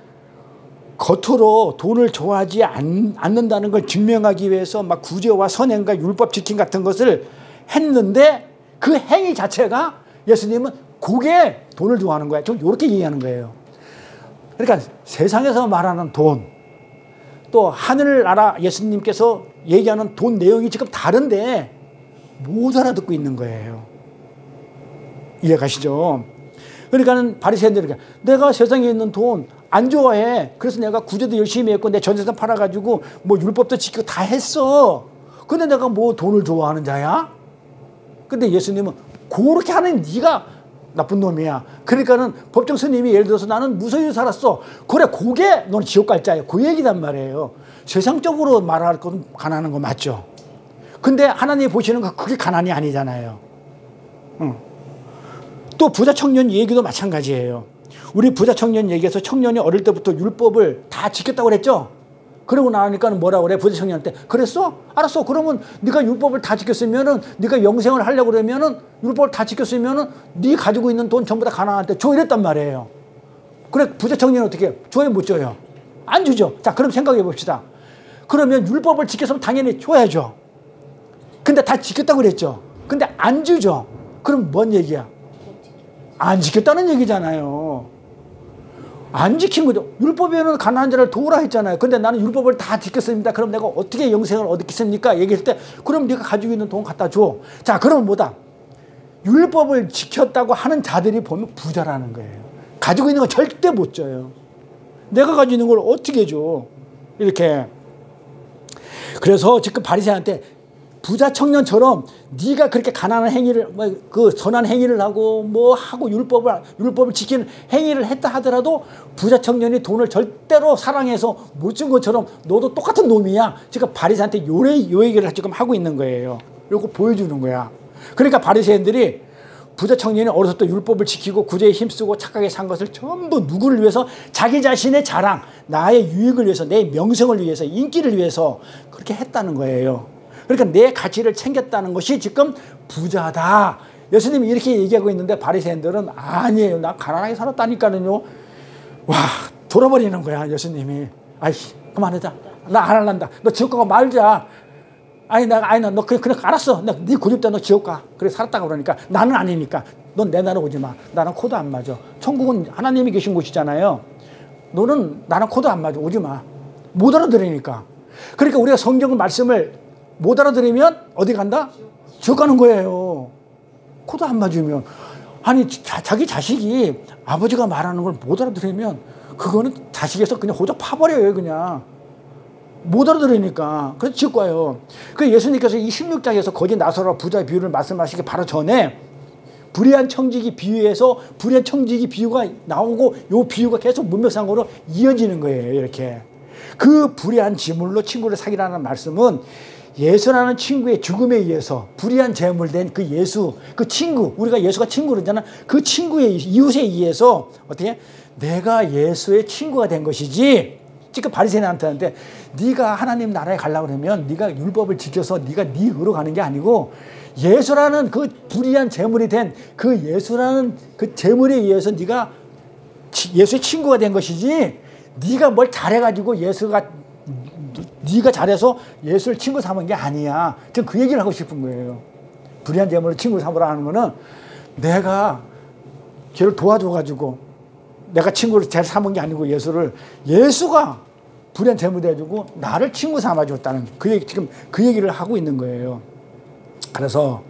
겉으로 돈을 좋아하지 않는다는 걸 증명하기 위해서 막 구제와 선행과 율법 지킴 같은 것을 했는데 그 행위 자체가 예수님은 그게 돈을 좋아하는 거야. 좀 이렇게 얘기하는 거예요. 그러니까 세상에서 말하는 돈, 또 하늘나라 예수님께서 얘기하는 돈 내용이 지금 다른데 못 알아듣고 있는 거예요. 이해가시죠? 그러니까는 바리새인들이 내가 세상에 있는 돈 안 좋아해. 그래서 내가 구제도 열심히 했고 내 전재산 팔아가지고 뭐 율법도 지키고 다 했어. 근데 내가 뭐 돈을 좋아하는 자야? 근데 예수님은 그렇게 하는 네가 나쁜 놈이야. 그러니까는 법정 스님이 예를 들어서 나는 무소유로 살았어. 그래, 그게 너는 지옥 갈 자야. 그 얘기단 말이에요. 세상적으로 말할 건 가난한 거 맞죠. 근데 하나님이 보시는 거 그게 가난이 아니잖아요. 또 부자 청년 얘기도 마찬가지예요. 우리 부자 청년 얘기해서 청년이 어릴 때부터 율법을 다 지켰다고 그랬죠. 그러고 나니까 뭐라고 그래? 부자 청년한테 그랬어? 알았어. 그러면 네가 율법을 다 지켰으면은, 네가 영생을 하려고 그러면은, 율법을 다 지켰으면은 네 가지고 있는 돈 전부 다 가난한테 줘, 이랬단 말이에요. 그래, 부자 청년은 어떻게 해요? 줘요, 못 줘요? 안 주죠. 자, 그럼 생각해 봅시다. 그러면 율법을 지켰으면 당연히 줘야죠. 근데 다 지켰다고 그랬죠. 근데 안 주죠. 그럼 뭔 얘기야? 안 지켰다는 얘기잖아요. 안 지킨 거죠. 율법에는 가난한 자를 도우라 했잖아요. 근데 나는 율법을 다 지켰습니다. 그럼 내가 어떻게 영생을 얻겠습니까? 얘기할 때 그럼 네가 가지고 있는 돈 갖다 줘. 자, 그러면 뭐다? 율법을 지켰다고 하는 자들이 보면 부자라는 거예요. 가지고 있는 건 절대 못 줘요. 내가 가지고 있는 걸 어떻게 줘? 이렇게. 그래서 지금 바리새인한테 부자 청년처럼 네가 그렇게 가난한 행위를 그 선한 행위를 하고 뭐 하고 율법을 지키는 행위를 했다 하더라도 부자 청년이 돈을 절대로 사랑해서 못 준 것처럼 너도 똑같은 놈이야. 지금 바리새인한테 요 얘기를 지금 하고 있는 거예요. 이거 보여주는 거야. 그러니까 바리새인들이 부자 청년이 어려서 또 율법을 지키고 구제에 힘쓰고 착하게 산 것을 전부 누구를 위해서? 자기 자신의 자랑, 나의 유익을 위해서, 내 명성을 위해서, 인기를 위해서 그렇게 했다는 거예요. 그러니까 내 가치를 챙겼다는 것이 지금 부자다. 예수님이 이렇게 얘기하고 있는데 바리새인들은 아니에요. 나 가난하게 살았다니까는요. 와, 돌아버리는 거야 예수님이. 아이 그만하자. 나 안 할란다. 너 지옥 가고 말자. 너 그냥 알았어. 네 고집대 너 지옥 가. 그래 살았다가 그러니까 나는 아니니까. 넌 내 나라 오지 마. 나랑 코도 안 맞아. 천국은 하나님이 계신 곳이잖아요. 너는 나랑 코도 안 맞아. 오지 마. 못 알아들으니까. 그러니까 우리가 성경 말씀을 못 알아들으면 어디 간다? 지옥 가는 거예요. 코도 안 맞으면. 아니 자기 자식이 아버지가 말하는 걸 못 알아들으면 그거는 자식에서 그냥 호적 파버려요. 그냥. 못 알아들으니까. 그래서 지옥 가요. 그래서 예수님께서 이 16장에서 거짓 나사로와 부자의 비유를 말씀하시기 바로 전에 불의한 청지기 비유에서 불의한 청지기 비유가 나오고 이 비유가 계속 문맥상으로 이어지는 거예요. 이렇게. 그 불의한 지물로 친구를 사귀라는 말씀은 예수라는 친구의 죽음에 의해서 불의한 제물 된 그 예수, 그 친구, 우리가 예수가 친구 그러잖아. 그 친구의 이웃에 의해서 어떻게? 내가 예수의 친구가 된 것이지. 지금 바리새인한테 네가 하나님 나라에 가려고 그러면 네가 율법을 지켜서 네가 네 의로 가는 게 아니고 예수라는 그 불의한 제물이 된 그 예수라는 그 제물에 의해서 네가 예수의 친구가 된 것이지 네가 뭘 잘해가지고 네가 잘해서 예수를 친구 삼은 게 아니야. 지금 그 얘기를 하고 싶은 거예요. 불의한 제물을 친구 삼으라 하는 거는 내가 걔를 도와줘가지고 내가 친구를 잘 삼은 게 아니고 예수가 불의한 제물이 돼가지고 나를 친구 삼아줬다는 지금 그 얘기를 하고 있는 거예요. 그래서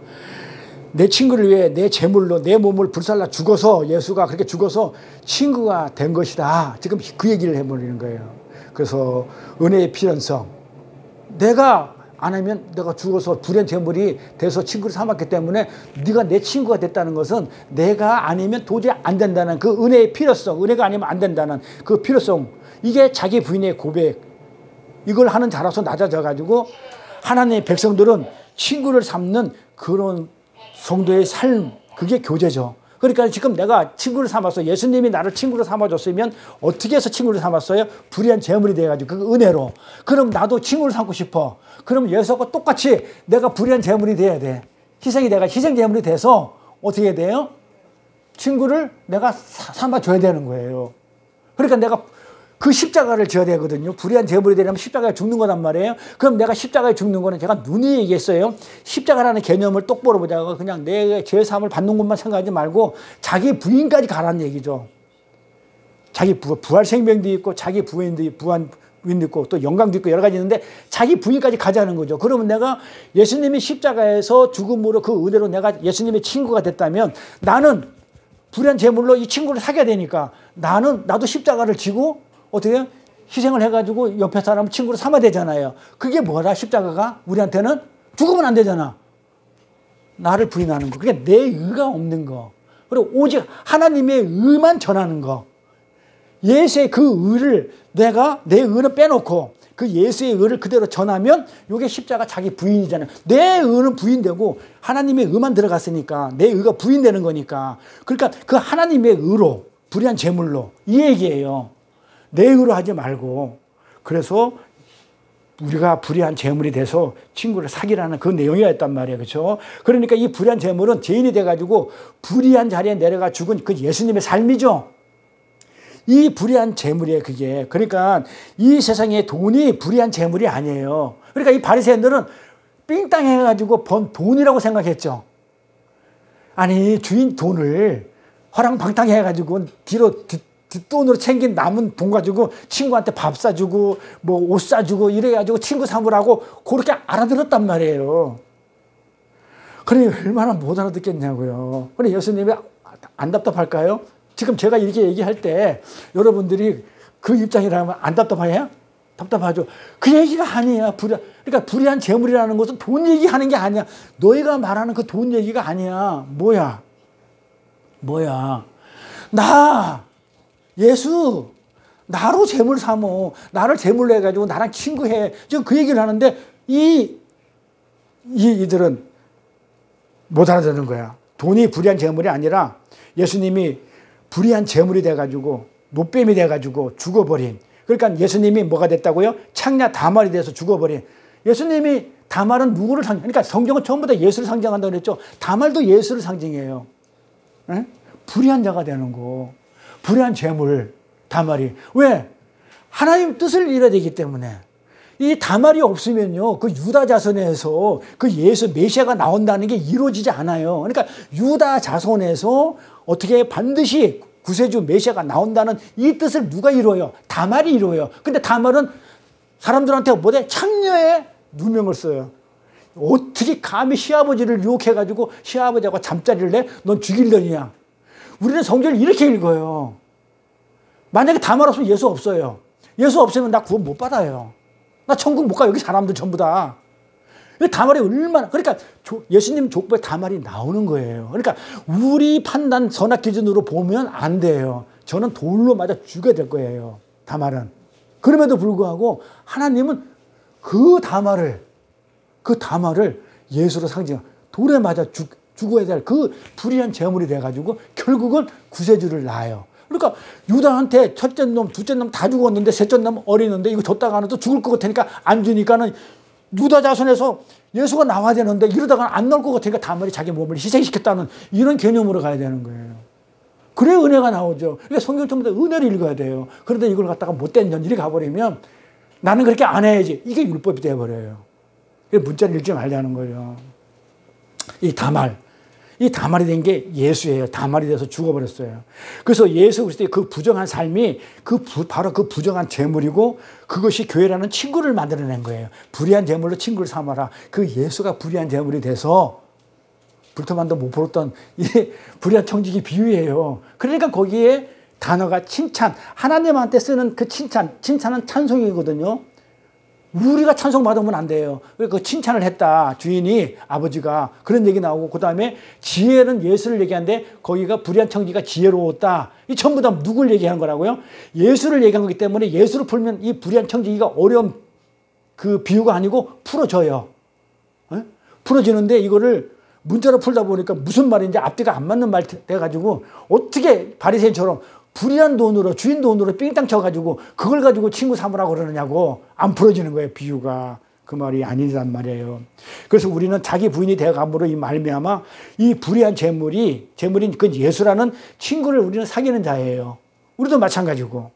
내 친구를 위해 내 제물로 내 몸을 불살라 죽어서 예수가 그렇게 죽어서 친구가 된 것이다. 지금 그 얘기를 해버리는 거예요. 그래서 은혜의 필연성. 내가 안 하면 내가 죽어서 불의한 제물이 돼서 친구를 삼았기 때문에 네가 내 친구가 됐다는 것은 내가 아니면 도저히 안 된다는 그 은혜의 필요성. 은혜가 아니면 안 된다는 그 필요성. 이게 자기 부인의 고백. 이걸 하는 자라서 낮아져가지고 하나님의 백성들은 친구를 삼는 그런 성도의 삶. 그게 교제죠. 그러니까 지금 내가 친구를 삼았어. 예수님이 나를 친구로 삼아줬으면 어떻게 해서 친구를 삼았어요? 불의한 제물이 돼가지고 그 은혜로. 그럼 나도 친구를 삼고 싶어. 그럼 예수하고 똑같이 내가 불의한 제물이 돼야 돼. 내가 희생 제물이 돼서 어떻게 해야 돼요? 친구를 내가 삼아줘야 되는 거예요. 그러니까 내가 그 십자가를 져야 되거든요. 불의한 제물이 되려면 십자가에 죽는 거란 말이에요. 그럼 내가 십자가에 죽는 거는 제가 누누이 얘기했어요. 십자가라는 개념을 똑바로 보자고 그냥 내 죄사함을 받는 것만 생각하지 말고 자기 부인까지 가라는 얘기죠. 자기 부활 생명도 있고 자기 부인도 있고 또 영광도 있고 여러 가지 있는데 자기 부인까지 가자는 거죠. 그러면 내가 예수님이 십자가에서 죽음으로 그 은혜로 내가 예수님의 친구가 됐다면 나는 불의한 제물로 이 친구를 사귀어야 되니까 나도 십자가를 지고 어떻게 희생을 해가지고 옆에 사람 친구를 삼아야 되잖아요. 그게 뭐라 십자가가 우리한테는 죽으면 안 되잖아. 나를 부인하는 거. 그게 내 의가 없는 거. 그리고 오직 하나님의 의만 전하는 거. 예수의 그 의를 내가 내 의는 빼놓고 그 예수의 의를 그대로 전하면 이게 십자가 자기 부인이잖아요. 내 의는 부인되고 하나님의 의만 들어갔으니까 내 의가 부인되는 거니까. 그러니까 그 하나님의 의로 불의한 제물로 이 얘기예요. 내 의로 하지 말고. 그래서 우리가 불의한 제물이 돼서 친구를 사귀라는 그 내용이었단 말이에요. 그렇죠? 그러니까 이 불의한 제물은 죄인이 돼가지고 불의한 자리에 내려가 죽은 그 예수님의 삶이죠. 이 불의한 재물이에요, 그게. 그러니까 이 세상에 돈이 불의한 재물이 아니에요. 그러니까 이 바리새인들은 삥땅 해가지고 번 돈이라고 생각했죠. 아니, 주인 돈을 허랑방탕 해가지고 뒤로 뒷돈으로 챙긴 남은 돈 가지고 친구한테 밥 사주고 뭐 옷 사주고 이래가지고 친구 삼으라고 그렇게 알아들었단 말이에요. 그래 얼마나 못 알아듣겠냐고요. 그래 예수님이 안 답답할까요? 지금 제가 이렇게 얘기할 때 여러분들이 그 입장이라면 안 답답해요? 답답하죠. 그 얘기가 아니야. 그러니까 불의한 재물이라는 것은 돈 얘기하는 게 아니야. 너희가 말하는 그 돈 얘기가 아니야. 뭐야? 예수 나로 재물 삼어. 나를 재물로 해가지고 나랑 친구해. 지금 그 얘기를 하는데 이들은 못 알아듣는 거야. 돈이 불의한 재물이 아니라 예수님이 불의한 재물이 돼가지고 노뱀이 돼가지고 죽어버린. 그러니까 예수님이 뭐가 됐다고요? 창녀 다말이 돼서 죽어버린. 예수님이 다말은 누구를 그러니까 성경은 전부 다 예수를 상징한다고 그랬죠. 다말도 예수를 상징해요. 에? 불의한 자가 되는 거. 불의한 재물, 다말이. 왜? 하나님 뜻을 이뤄야 되기 때문에. 이 다말이 없으면요, 그 유다 자손에서 그 예수 메시아가 나온다는 게 이루어지지 않아요. 그러니까 유다 자손에서 어떻게 반드시 구세주 메시아가 나온다는 이 뜻을 누가 이루어요? 다말이 이루어요. 근데 다말은 사람들한테 뭐래? 창녀의 누명을 써요. 어떻게 감히 시아버지를 유혹해가지고 시아버지하고 잠자리를 내? 넌 죽일려니야. 우리는 성경을 이렇게 읽어요. 만약에 다말 없으면 예수 없어요. 예수 없으면 나 구원 못 받아요. 나 천국 못 가. 여기 사람들 전부 다. 다말이 얼마나, 그러니까 예수님 족보에 다말이 나오는 거예요. 그러니까 우리 판단 선악 기준으로 보면 안 돼요. 저는 돌로 맞아 죽여야 될 거예요. 다말은. 그럼에도 불구하고 하나님은 그 다말을 예수로 상징, 돌에 맞아 죽어야 될 그 불의한 재물이 돼가지고 결국은 구세주를 낳아요. 그러니까 유다한테 첫째 놈, 둘째 놈 다 죽었는데 셋째 놈 어리는데 이거 줬다가는 또 죽을 것 같으니까 안 주니까는 유다 자손에서 예수가 나와야 되는데 이러다가는 안 나올 것 같으니까 다말이 자기 몸을 희생시켰다는 이런 개념으로 가야 되는 거예요. 그래야 은혜가 나오죠. 그러니까 성경 전부 다 은혜를 읽어야 돼요. 그런데 이걸 갖다가 못된 년일이 가버리면 나는 그렇게 안 해야지. 이게 율법이 돼버려요. 문자를 읽지 말자는 거예요. 이 다말이 된 게 예수예요. 다말이 돼서 죽어버렸어요. 그래서 예수 그리스도의 그 부정한 삶이 바로 그 부정한 재물이고 그것이 교회라는 친구를 만들어낸 거예요. 불의한 재물로 친구를 삼아라. 그 예수가 불의한 재물이 돼서 불토만도 못 벌었던 이 불의한 청지기 비유예요. 그러니까 거기에 단어가 칭찬, 하나님한테 쓰는 그 칭찬은 찬송이거든요. 우리가 찬송 받으면 안 돼요. 그 칭찬을 했다. 주인이, 아버지가. 그런 얘기 나오고, 그 다음에 지혜는 예수를 얘기하는데, 거기가 불의한 청지기가 지혜로웠다. 이 전부 다 누굴 얘기하는 거라고요? 예수를 얘기한 거기 때문에 예수를 풀면 이 불의한 청지기가 어려운 그 비유가 아니고 풀어져요. 에? 풀어지는데 이거를 문자로 풀다 보니까 무슨 말인지 앞뒤가 안 맞는 말 돼가지고, 어떻게 바리새인처럼 불의한 돈으로, 주인 돈으로 삥땅 쳐가지고 그걸 가지고 친구 삼으라고 그러느냐고. 안 풀어지는 거예요, 비유가. 그 말이 아니란 말이에요. 그래서 우리는 자기 부인이 되어감으로 이 말미암아 이 불의한 재물인 그 예수라는 친구를 우리는 사귀는 자예요. 우리도 마찬가지고.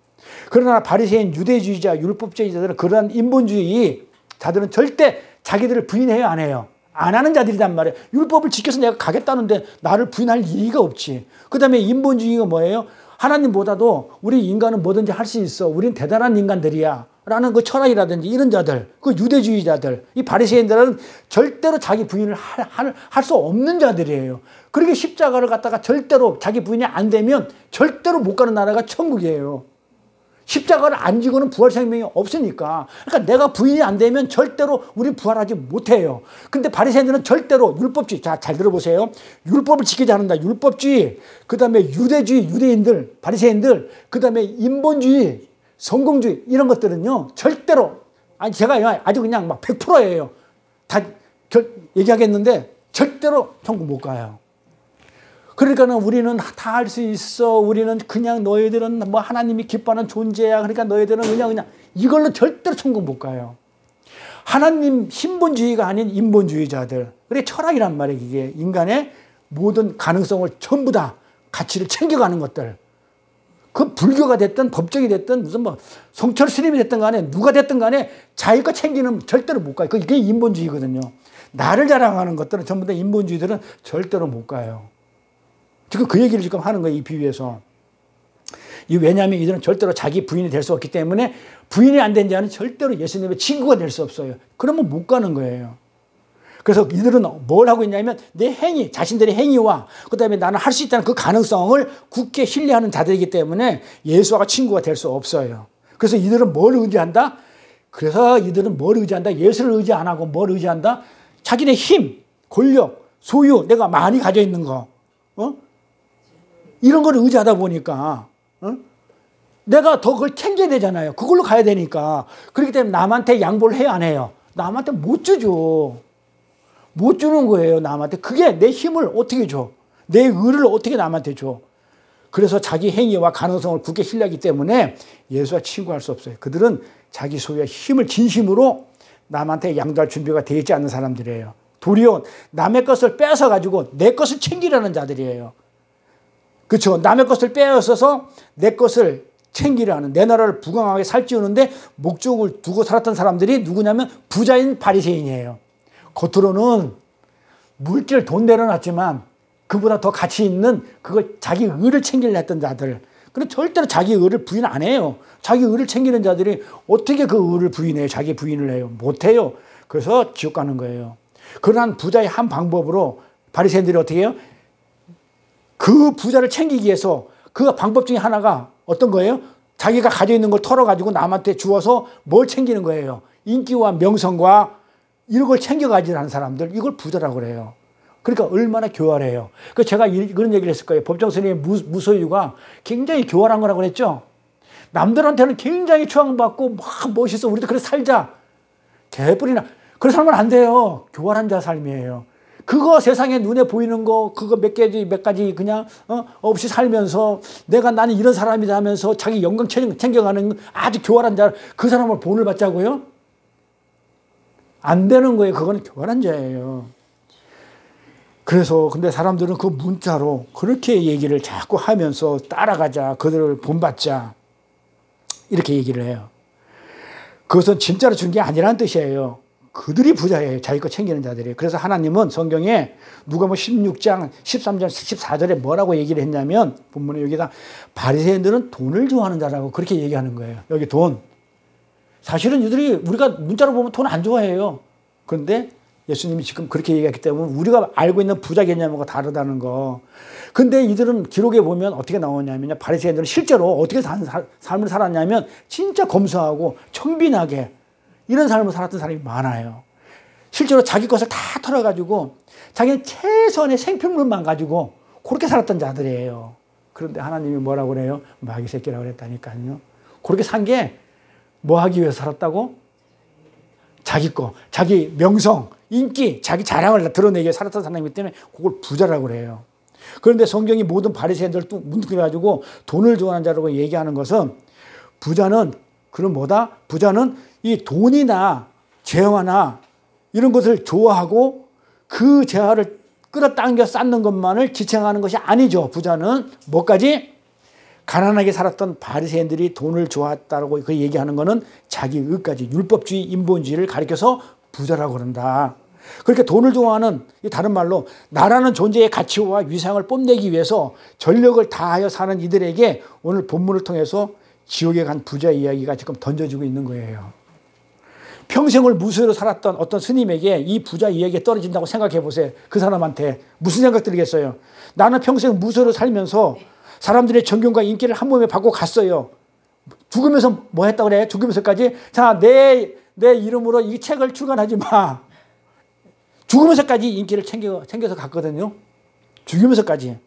그러나 바리새인, 유대주의자, 율법주의자들은 그러한 인본주의 자들은 절대 자기들을 부인해요, 안 해요? 안 하는 자들이란 말이에요. 율법을 지켜서 내가 가겠다는데 나를 부인할 이유가 없지. 그 다음에 인본주의가 뭐예요? 하나님보다도 우리 인간은 뭐든지 할 수 있어. 우린 대단한 인간들이야. 라는 그 철학이라든지 이런 자들, 그 유대주의자들, 이 바리새인들은 절대로 자기 부인을 할 수 없는 자들이에요. 그렇게 십자가를 갖다가 절대로 자기 부인이 안 되면 절대로 못 가는 나라가 천국이에요. 십자가를 안 지고는 부활 생명이 없으니까. 그러니까 내가 부인이 안 되면 절대로 우리 부활하지 못해요. 근데 바리새인들은 절대로 율법주의, 자, 잘 들어보세요. 율법을 지키지 않는다. 율법주의, 그 다음에 유대주의, 유대인들, 바리새인들, 그 다음에 인본주의, 성공주의 이런 것들은요 절대로, 아니 제가 아주 그냥 막 100%예요. 다 얘기하겠는데 절대로 천국 못 가요. 그러니까는 우리는 다 할 수 있어. 우리는 그냥 너희들은 뭐 하나님이 기뻐하는 존재야. 그러니까 너희들은 그냥 이걸로 절대로 천국 못 가요. 하나님 신본주의가 아닌 인본주의자들. 그게 철학이란 말이에요. 이게 인간의 모든 가능성을 전부 다 가치를 챙겨가는 것들. 그 불교가 됐든 법정이 됐든 무슨 뭐 성철 스님이 됐든 간에 누가 됐든 간에 자기 거 챙기는 절대로 못 가요. 그게 인본주의거든요. 나를 자랑하는 것들은 전부 다 인본주의들은 절대로 못 가요. 지금 그 얘기를 지금 하는 거예요. 이 비유에서. 왜냐하면 이들은 절대로 자기 부인이 될 수 없기 때문에 부인이 안 된 자는 절대로 예수님의 친구가 될 수 없어요. 그러면 못 가는 거예요. 그래서 이들은 뭘 하고 있냐면 내 행위, 자신들의 행위와 그다음에 나는 할 수 있다는 그 가능성을 굳게 신뢰하는 자들이기 때문에 예수와 친구가 될 수 없어요. 그래서 이들은 뭘 의지한다? 그래서 이들은 뭘 의지한다? 예수를 의지 안 하고 뭘 의지한다? 자기네 힘, 권력, 소유, 내가 많이 가져 있는 거, 이런 걸 의지하다 보니까 내가 더 그걸 챙겨야 되잖아요. 그걸로 가야 되니까. 그렇기 때문에 남한테 양보를 해야 안 해요? 남한테 못 주죠. 못 주는 거예요, 남한테. 그게 내 힘을 어떻게 줘? 내 의를 어떻게 남한테 줘? 그래서 자기 행위와 가능성을 굳게 신뢰하기 때문에 예수와 친구할 수 없어요. 그들은 자기 소유의 힘을 진심으로 남한테 양도할 준비가 되어 있지 않는 사람들이에요. 도리어 남의 것을 뺏어가지고 내 것을 챙기려는 자들이에요. 그렇죠? 남의 것을 빼앗아서 내 것을 챙기려 하는, 내 나라를 부강하게 살찌우는데 목적을 두고 살았던 사람들이 누구냐면 부자인 바리새인이에요. 겉으로는 물질 돈 내려놨지만 그보다 더 가치 있는 그걸 자기 의를 챙기려 했던 자들. 근데 절대로 자기 의를 부인 안 해요. 자기 의를 챙기는 자들이 어떻게 그 의를 부인해요? 자기 부인을 해요? 못해요. 그래서 지옥 가는 거예요. 그러한 부자의 한 방법으로 바리새인들이 어떻게 해요? 그 부자를 챙기기 위해서 그 방법 중에 하나가 어떤 거예요? 자기가 가지고 있는 걸 털어가지고 남한테 주어서 뭘 챙기는 거예요? 인기와 명성과 이런 걸 챙겨가지는 사람들, 이걸 부자라고 그래요. 그러니까 얼마나 교활해요. 그래서 제가 그런 얘기를 했을 거예요. 법정 스님의 무소유가 굉장히 교활한 거라고 그랬죠. 남들한테는 굉장히 추앙받고 막 멋있어. 우리도 그렇게 살자. 개뿔이나. 그렇게 살면 안 돼요. 교활한 자 삶이에요. 그거 세상에 눈에 보이는 거 그거 몇 가지 그냥 없이 살면서 내가 나는 이런 사람이다 하면서 자기 영광 챙겨가는 아주 교활한 자, 그 사람을 본을 받자고요? 안 되는 거예요. 그거는 교활한 자예요. 그래서 근데 사람들은 그 문자로 그렇게 얘기를 자꾸 하면서 따라가자, 그들을 본받자 이렇게 얘기를 해요. 그것은 진짜로 준 게 아니라는 뜻이에요. 그들이 부자예요. 자기 거 챙기는 자들이에요. 그래서 하나님은 성경에 누가복음 16장 13절 14절에 뭐라고 얘기를 했냐면 본문에 여기다 바리새인들은 돈을 좋아하는 자라고 그렇게 얘기하는 거예요. 여기 돈. 사실은 이들이 우리가 문자로 보면 돈 안 좋아해요. 그런데 예수님이 지금 그렇게 얘기했기 때문에 우리가 알고 있는 부자 개념하고 다르다는 거. 근데 이들은 기록에 보면 어떻게 나오냐면요. 바리새인들은 실제로 어떻게 삶을 살았냐면 진짜 검소하고 청빈하게 이런 삶을 살았던 사람이 많아요. 실제로 자기 것을 다 털어가지고 자기는 최선의 생필물만 가지고 그렇게 살았던 자들이에요. 그런데 하나님이 뭐라고 그래요? 마귀 새끼라고 그랬다니까요. 그렇게 산 게 뭐 하기 위해서 살았다고? 자기 거, 자기 명성, 인기, 자기 자랑을 드러내기 위해 살았던 사람이기 때문에 그걸 부자라고 그래요. 그런데 성경이 모든 바리새인들을 또 문득해가지고 돈을 좋아하는 자라고 얘기하는 것은 부자는 그럼 뭐다? 부자는 이 돈이나 재화나 이런 것을 좋아하고 그 재화를 끌어당겨 쌓는 것만을 지칭하는 것이 아니죠. 부자는 뭐까지? 가난하게 살았던 바리새인들이 돈을 좋아했다고 그 얘기하는 것은 자기 의까지 율법주의, 인본주의를 가리켜서 부자라고 그런다. 그렇게 돈을 좋아하는, 다른 말로 나라는 존재의 가치와 위상을 뽐내기 위해서 전력을 다하여 사는 이들에게 오늘 본문을 통해서 지옥에 간 부자 이야기가 지금 던져지고 있는 거예요. 평생을 무소유로 살았던 어떤 스님에게 이 부자 이야기가 떨어진다고 생각해 보세요. 그 사람한테 무슨 생각 들겠어요? 나는 평생 무소유로 살면서 사람들의 존경과 인기를 한 몸에 받고 갔어요. 죽으면서 뭐 했다고 그래? 죽으면서까지 자, 내 이름으로 이 책을 출간하지 마. 죽으면서까지 인기를 챙겨서 갔거든요. 죽으면서까지.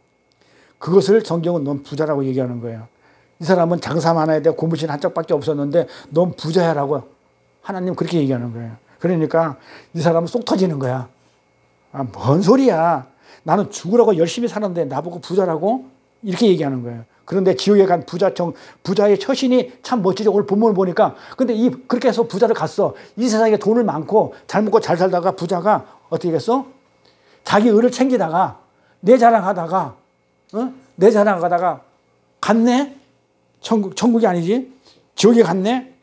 그것을 성경은 넌 부자라고 얘기하는 거예요. 이 사람은 장사만 해야 돼. 고무신 한 짝밖에 없었는데 넌 부자야라고 하나님 그렇게 얘기하는 거예요. 그러니까 이 사람은 쏙 터지는 거야. 아, 뭔 소리야. 나는 죽으라고 열심히 사는데 나보고 부자라고? 이렇게 얘기하는 거예요. 그런데 지옥에 간 부자의 처신이 참 멋지죠. 오늘 본문을 보니까. 근데 그렇게 해서 부자를 갔어. 이 세상에 돈을 많고 잘 먹고 잘 살다가 부자가 어떻게 했어? 자기 의를 챙기다가 내 자랑하다가 갔네? 천국이 아니지. 지옥에 갔네?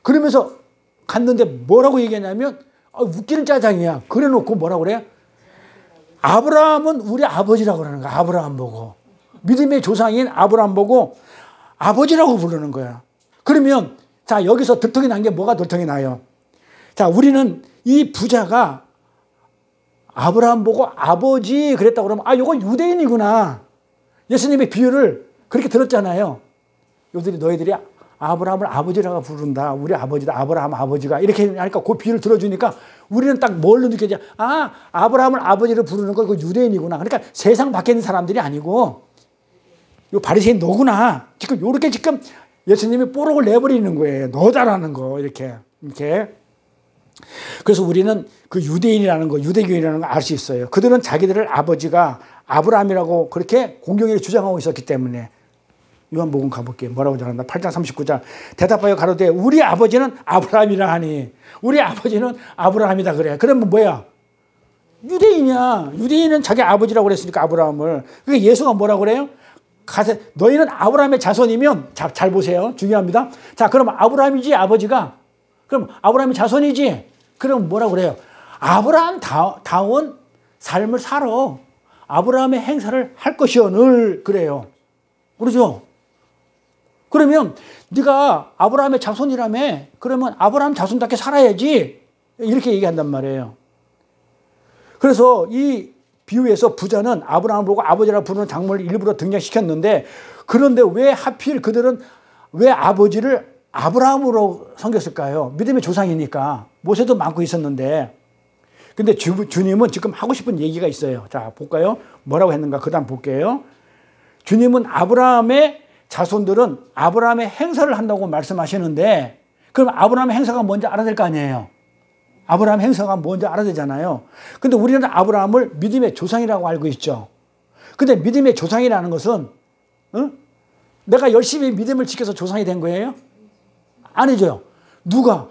그러면서 갔는데 뭐라고 얘기했냐면 웃기는 짜장이야. 그래 놓고 뭐라고 그래? 아브라함은 우리 아버지라고 그러는 거야. 아브라함 보고. 믿음의 조상인 아브라함 보고 아버지라고 부르는 거야. 그러면 자, 여기서 들통이 난 게 뭐가 들통이 나요? 자, 우리는 이 부자가 아브라함 보고 아버지 그랬다고 그러면 아, 이거 유대인이구나. 예수님의 비유를 그렇게 들었잖아요. 너희들이 아브라함을 아버지라고 부른다. 우리 아버지다. 아브라함 아버지가. 이렇게 하니까 그 비유를 들어주니까 우리는 딱 뭘로 느껴져? 아, 아브라함을 아버지로 부르는 거 이거 유대인이구나. 그러니까 세상 밖에 있는 사람들이 아니고 요 바리새인 너구나. 지금 요렇게 지금 예수님이 뽀록을 내버리는 거예요. 너다라는 거. 이렇게. 그래서 우리는 그 유대인이라는 거, 유대교인이라는 거 알 수 있어요. 그들은 자기들을 아버지가 아브라함이라고 그렇게 공경에 주장하고 있었기 때문에. 요한복음 가볼게요. 뭐라고 전한다? 8장 39장. 대답하여 가로되 우리 아버지는 아브라함이라 하니. 우리 아버지는 아브라함이다 그래. 그러면 뭐야? 유대인이야. 유대인은 자기 아버지라고 그랬으니까 아브라함을. 그러니까 예수가 뭐라고 그래요? 너희는 아브라함의 자손이면 잘 보세요. 중요합니다. 자, 그럼 아브라함이지 아버지가? 그럼 아브라함의 자손이지? 그럼 뭐라고 그래요? 아브라함다운 삶을 살아. 아브라함의 행사를 할 것이요 늘 그래요. 그러죠? 그러면 네가 아브라함의 자손이라며 그러면 아브라함 자손답게 살아야지 이렇게 얘기한단 말이에요. 그래서 이 비유에서 부자는 아브라함을 보고 아버지라고 부르는 장면을 일부러 등장시켰는데 그런데 왜 하필 그들은 왜 아버지를 아브라함으로 섬겼을까요? 믿음의 조상이니까. 모세도 많고 있었는데. 근데 주님은 지금 하고 싶은 얘기가 있어요. 자, 볼까요? 뭐라고 했는가? 그 다음 볼게요. 주님은 아브라함의 자손들은 아브라함의 행사를 한다고 말씀하시는데 그럼 아브라함의 행사가 뭔지 알아야 될 거 아니에요. 아브라함 행사가 뭔지 알아야 되잖아요. 근데 우리는 아브라함을 믿음의 조상이라고 알고 있죠. 근데 믿음의 조상이라는 것은 내가 열심히 믿음을 지켜서 조상이 된 거예요? 아니죠. 누가?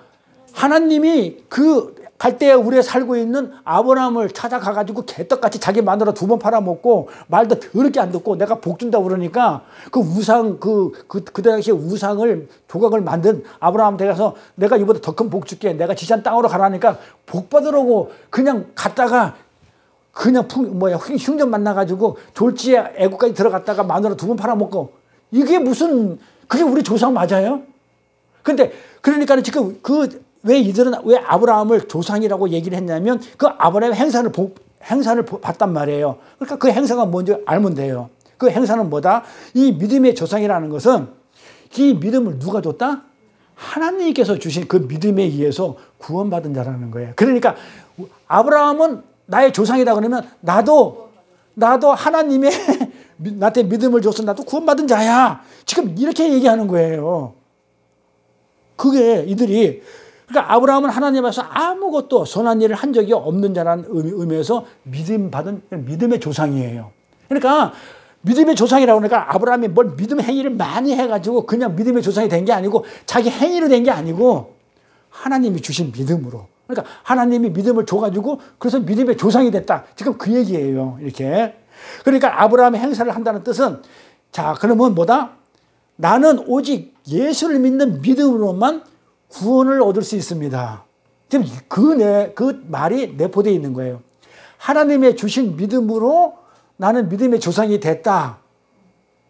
하나님이 그 갈대아 우리에 살고 있는 아브라함을 찾아가가지고 개떡같이 자기 마누라 2번 팔아먹고 말도 더럽게 안 듣고 내가 복 준다고 그러니까 그 우상, 그 당시에 우상을 조각을 만든 아브라함한테 가서 내가 이보다 더 큰 복 줄게. 내가 지시한 땅으로 가라니까 복 받으라고 그냥 갔다가 그냥 흉년 만나가지고 졸지에 애국까지 들어갔다가 마누라 2번 팔아먹고 이게 무슨, 그게 우리 조상 맞아요? 근데 그러니까 지금 왜 이들은 왜 아브라함을 조상이라고 얘기를 했냐면 그 아브라함의 행사를 봤단 말이에요. 그러니까 그 행사가 뭔지 알면 돼요. 그 행사는 뭐다? 이 믿음의 조상이라는 것은 이 믿음을 누가 줬다? 하나님께서 주신 그 믿음에 의해서 구원받은 자라는 거예요. 그러니까 아브라함은 나의 조상이다 그러면 나도 하나님의 나한테 믿음을 줘서 나도 구원받은 자야. 지금 이렇게 얘기하는 거예요. 그게 이들이 그러니까 아브라함은 하나님 앞에서 아무것도 선한 일을 한 적이 없는 자라는 의미에서 믿음의 조상이에요. 그러니까 믿음의 조상이라고 그러니까 아브라함이 뭘 믿음 행위를 많이 해가지고 그냥 믿음의 조상이 된 게 아니고 자기 행위로 된 게 아니고 하나님이 주신 믿음으로. 그러니까 하나님이 믿음을 줘가지고 그래서 믿음의 조상이 됐다. 지금 그 얘기예요. 이렇게. 그러니까 아브라함의 행사를 한다는 뜻은 자, 그러면 뭐다? 나는 오직 예수를 믿는 믿음으로만 구원을 얻을 수 있습니다. 지금 그 말이 내포되어 있는 거예요. 하나님의 주신 믿음으로 나는 믿음의 조상이 됐다.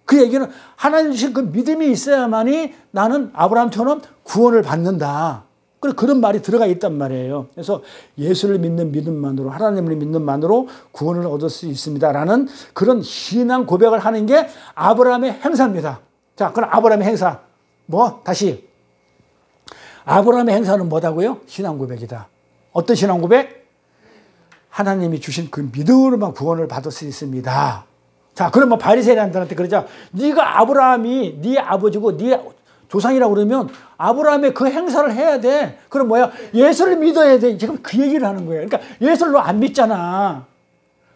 그 얘기는 하나님 주신 그 믿음이 있어야만이 나는 아브라함처럼 구원을 받는다. 그런 말이 들어가 있단 말이에요. 그래서 예수를 믿는 믿음만으로 하나님을 믿는 만으로 구원을 얻을 수 있습니다라는 그런 신앙 고백을 하는 게 아브라함의 행사입니다. 자, 그럼 아브라함의 행사 다시 아브라함의 행사는 뭐다고요? 신앙 고백이다. 어떤 신앙 고백? 하나님이 주신 그 믿음으로만 구원을 받을 수 있습니다. 자, 그러면 바리새인들한테 그러자 네가 아브라함이 네 아버지고 네 조상이라고 그러면 아브라함의 그 행사를 해야 돼. 그럼 뭐야? 예수를 믿어야 돼. 지금 그 얘기를 하는 거예요. 그러니까 예수를 너 안 믿잖아.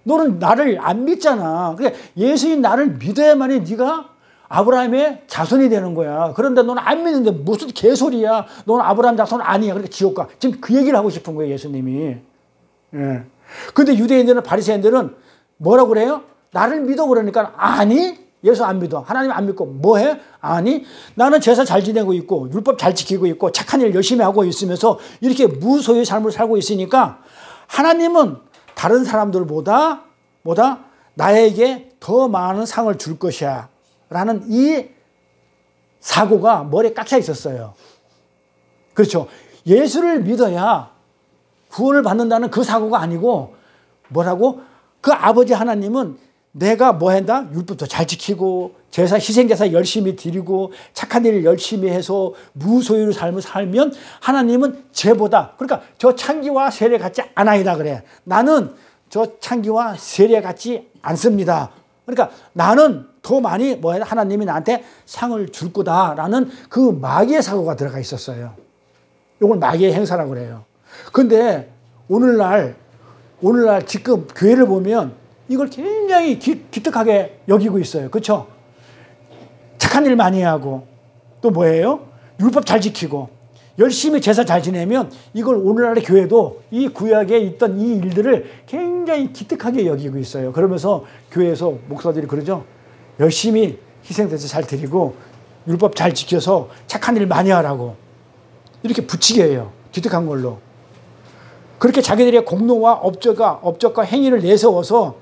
너는 나를 안 믿잖아. 그러니까 예수인 나를 믿어야만이 네가 아브라함의 자손이 되는 거야. 그런데 너는 안 믿는데 무슨 개소리야. 너는 아브라함 자손 아니야. 그러니까 지옥 가. 지금 그 얘기를 하고 싶은 거예요, 예수님이. 예. 근데 유대인들은 바리새인들은 뭐라고 그래요? 나를 믿어 그러니까 아니 예수 안 믿어. 하나님 안 믿고 뭐해? 아니 나는 제사 잘 지내고 있고 율법 잘 지키고 있고 착한 일 열심히 하고 있으면서 이렇게 무소유의 삶을 살고 있으니까 하나님은 다른 사람들보다 나에게 더 많은 상을 줄 것이야 라는 이 사고가 머리에 깎여 있었어요. 그렇죠. 예수를 믿어야 구원을 받는다는 그 사고가 아니고 뭐라고? 그 아버지 하나님은 내가 뭐 한다? 율법도 잘 지키고 제사 희생제사 열심히 드리고 착한 일을 열심히 해서 무소유로 삶을 살면 하나님은 쟤보다 그러니까 저 창기와 세례 같지 않아이다 그래. 나는 저 창기와 세례 같지 않습니다. 그러니까 나는 더 많이 뭐 하나님이 나한테 상을 줄 거다라는 그 마귀의 사고가 들어가 있었어요. 이걸 마귀의 행사라고 그래요. 근데 오늘날 지금 교회를 보면 이걸 굉장히 기특하게 여기고 있어요. 그렇죠? 착한 일 많이 하고 또 뭐예요? 율법 잘 지키고 열심히 제사 잘 지내면 이걸 오늘날의 교회도 이 구약에 있던 이 일들을 굉장히 기특하게 여기고 있어요. 그러면서 교회에서 목사들이 그러죠. 열심히 희생제사 잘 드리고 율법 잘 지켜서 착한 일 많이 하라고 이렇게 붙이게 해요. 기특한 걸로. 그렇게 자기들의 공로와 업적과 행위를 내세워서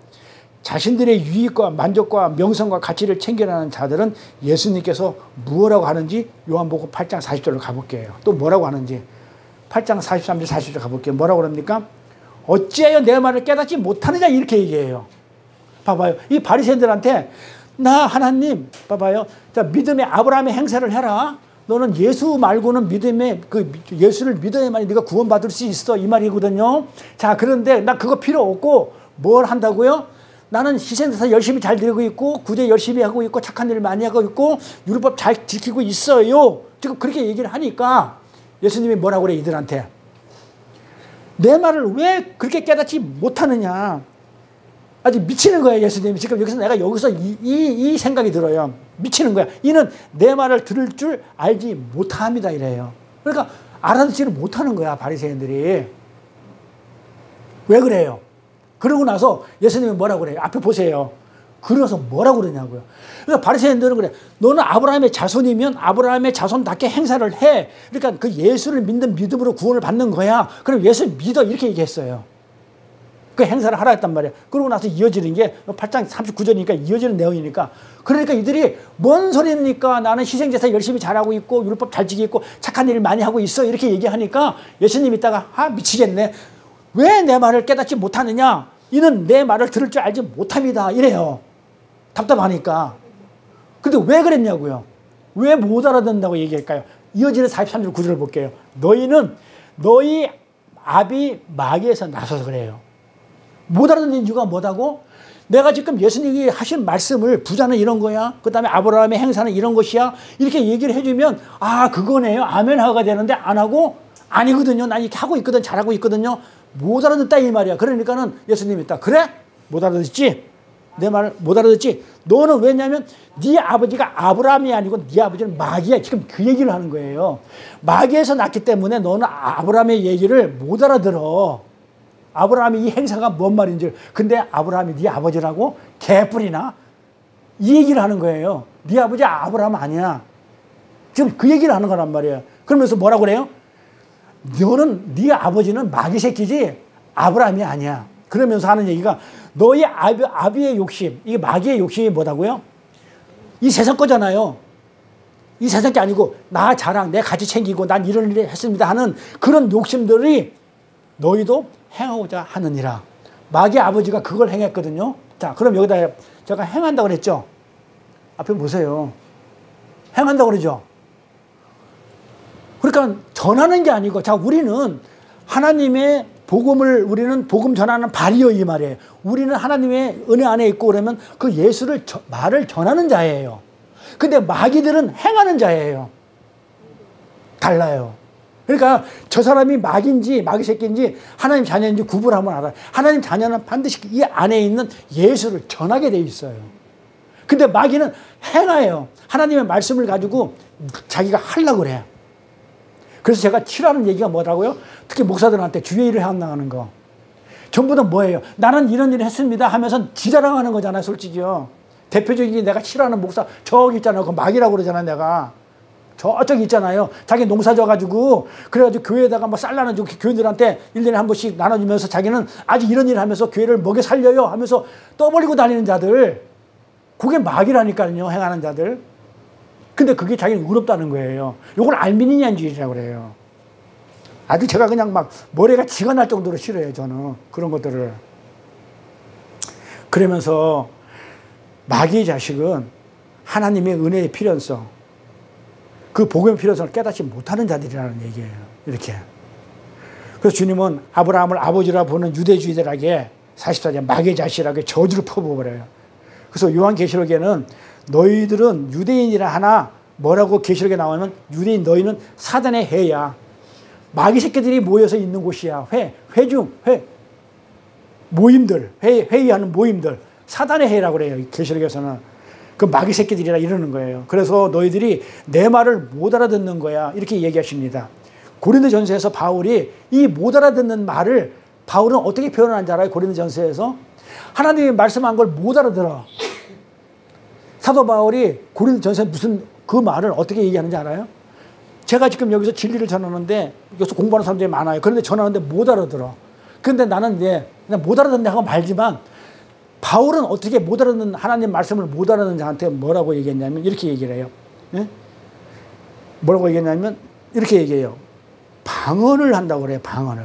자신들의 유익과 만족과 명성과 가치를 챙겨나가는 자들은 예수님께서 무엇라고 하는지 요한복음 8장 40절로 가볼게요. 또 뭐라고 하는지 8장 43절 40절 가볼게요. 뭐라고 그럽니까? 어찌하여 내 말을 깨닫지 못하느냐 이렇게 얘기해요. 봐봐요. 이 바리새인들한테 나 하나님 봐봐요. 자, 믿음의 아브라함의 행세를 해라. 너는 예수 말고는 예수를 믿어야만 네가 구원받을 수 있어 이 말이거든요. 자, 그런데 나 그거 필요 없고 뭘 한다고요? 나는 희생제사 열심히 잘 드리고 있고 구제 열심히 하고 있고 착한 일 많이 하고 있고 율법 잘 지키고 있어요. 지금 그렇게 얘기를 하니까 예수님이 뭐라고 그래 이들한테. 내 말을 왜 그렇게 깨닫지 못하느냐. 아주 미치는 거예요 예수님이. 지금 여기서 이 생각이 들어요. 미치는 거야. 이는 내 말을 들을 줄 알지 못합니다 이래요. 그러니까 알아듣지를 못하는 거야 바리새인들이. 왜 그래요? 그러고 나서 예수님이 뭐라고 그래요? 앞에 보세요. 그래서 뭐라고 그러냐고요. 그러니까 바리새인들은 그래. 너는 아브라함의 자손이면 아브라함의 자손답게 행사를 해. 그러니까 그 예수를 믿는 믿음으로 구원을 받는 거야. 그럼 예수를 믿어 이렇게 얘기했어요. 그 행사를 하라 했단 말이에요. 그러고 나서 이어지는 게 8장 39절이니까 이어지는 내용이니까. 그러니까 이들이 뭔 소리입니까? 나는 희생제사 열심히 잘하고 있고 율법 잘 지키고 착한 일 많이 하고 있어. 이렇게 얘기하니까 예수님 이따가 미치겠네. 왜 내 말을 깨닫지 못하느냐? 이는 내 말을 들을 줄 알지 못합니다. 이래요. 답답하니까. 근데 왜 그랬냐고요? 왜 못 알아듣는다고 얘기할까요? 이어지는 43절 9절을 볼게요. 너희는 너희 아비 마귀에서 나서서 그래요. 못 알아듣는 이유가 뭐다고? 내가 지금 예수님이 하신 말씀을 부자는 이런 거야. 그 다음에 아브라함의 행사는 이런 것이야. 이렇게 얘기를 해주면 그거네요. 아멘 하가 되는데 안 하고 아니거든요. 난 이렇게 하고 있거든. 잘하고 있거든요. 못 알아듣다 이 말이야. 그러니까는 예수님이 있다. 그래? 못 알아듣지? 내 말 못 알아듣지? 너는 왜냐면 네 아버지가 아브라함이 아니고 네 아버지는 마귀야. 지금 그 얘기를 하는 거예요. 마귀에서 났기 때문에 너는 아브라함의 얘기를 못 알아들어. 아브라함이 이 행사가 뭔 말인지. 근데 아브라함이 네 아버지라고? 개뿔이나? 이 얘기를 하는 거예요. 네 아버지 아브라함 아니야. 지금 그 얘기를 하는 거란 말이에요. 그러면서 뭐라고 그래요? 네 아버지는 마귀 새끼지 아브라함이 아니야. 그러면서 하는 얘기가 너희 아비의 욕심, 이게 마귀의 욕심이 뭐다고요? 이 세상 거잖아요. 이 세상 게 아니고 나 자랑, 내 가치 챙기고 난 이런 일을 했습니다 하는 그런 욕심들이 너희도 행하고자 하느니라. 마귀 아버지가 그걸 행했거든요. 자, 그럼 여기다 제가 행한다고 그랬죠? 앞에 보세요. 행한다고 그러죠? 그러니까 전하는 게 아니고, 자, 우리는 하나님의 우리는 복음 전하는 발이요, 이 말이에요. 우리는 하나님의 은혜 안에 있고 그러면 그 예수를, 말을 전하는 자예요. 근데 마귀들은 행하는 자예요. 달라요. 그러니까 저 사람이 마귀인지 마귀 새끼인지 하나님 자녀인지 구분하면 알아요. 하나님 자녀는 반드시 이 안에 있는 예수를 전하게 돼 있어요. 근데 마귀는 행해요. 하나님의 말씀을 가지고 자기가 하려고 그래요. 그래서 제가 싫어하는 얘기가 뭐라고요? 특히 목사들한테 주의 일을 해나가는 거. 전부 다 뭐예요? 나는 이런 일을 했습니다 하면서 지자랑하는 거잖아요, 솔직히요. 대표적인 내가 싫어하는 목사 저기 있잖아요. 그 마귀라고 그러잖아요, 내가. 저쪽이 있잖아요. 자기 농사 져가지고 그래가지고 교회에다가 뭐 쌀 나눠주고 교인들한테 1년에 한 번씩 나눠주면서 자기는 아직 이런 일을 하면서 교회를 먹여 살려요 하면서 떠벌리고 다니는 자들. 그게 마귀라니까요, 행하는 자들. 근데 그게 자기는 의롭다는 거예요. 이걸 알미니안주의라고 그래요. 아주 제가 그냥 막 머리가 쥐가 날 정도로 싫어해요. 저는 그런 것들을. 그러면서 마귀의 자식은 하나님의 은혜의 필연성, 그 복음의 필연성을 깨닫지 못하는 자들이라는 얘기예요. 이렇게. 그래서 주님은 아브라함을 아버지라 보는 유대주의들에게 44절 마귀의 자식이라고 저주를 퍼부어버려요. 그래서 요한계시록에는 너희들은 유대인이라 하나 뭐라고 계시록에 나오면 유대인 너희는 사단의 해야. 마귀 새끼들이 모여서 있는 곳이야. 회중 모임들, 회의하는 모임들. 사단의 해라고 그래요. 계시록에서는. 그 마귀 새끼들이라 이러는 거예요. 그래서 너희들이 내 말을 못 알아듣는 거야. 이렇게 얘기하십니다. 고린도전서에서 바울이 이 못 알아듣는 말을 바울은 어떻게 표현하는지 알아요? 고린도전서에서 하나님이 말씀한 걸 못 알아들어. 사도 바울이 고린도전서에 무슨 그 말을 어떻게 얘기하는지 알아요? 제가 지금 여기서 진리를 전하는데 여기서 공부하는 사람들이 많아요. 그런데 전하는데 못 알아들어. 그런데 나는 그냥 못 알아듣는다 하고 말지만 바울은 어떻게 못 알아듣는 하나님 말씀을 못 알아듣는 자한테 뭐라고 얘기했냐면 이렇게 얘기를 해요. 예? 뭐라고 얘기했냐면 이렇게 얘기해요. 방언을 한다고 그래요. 방언을.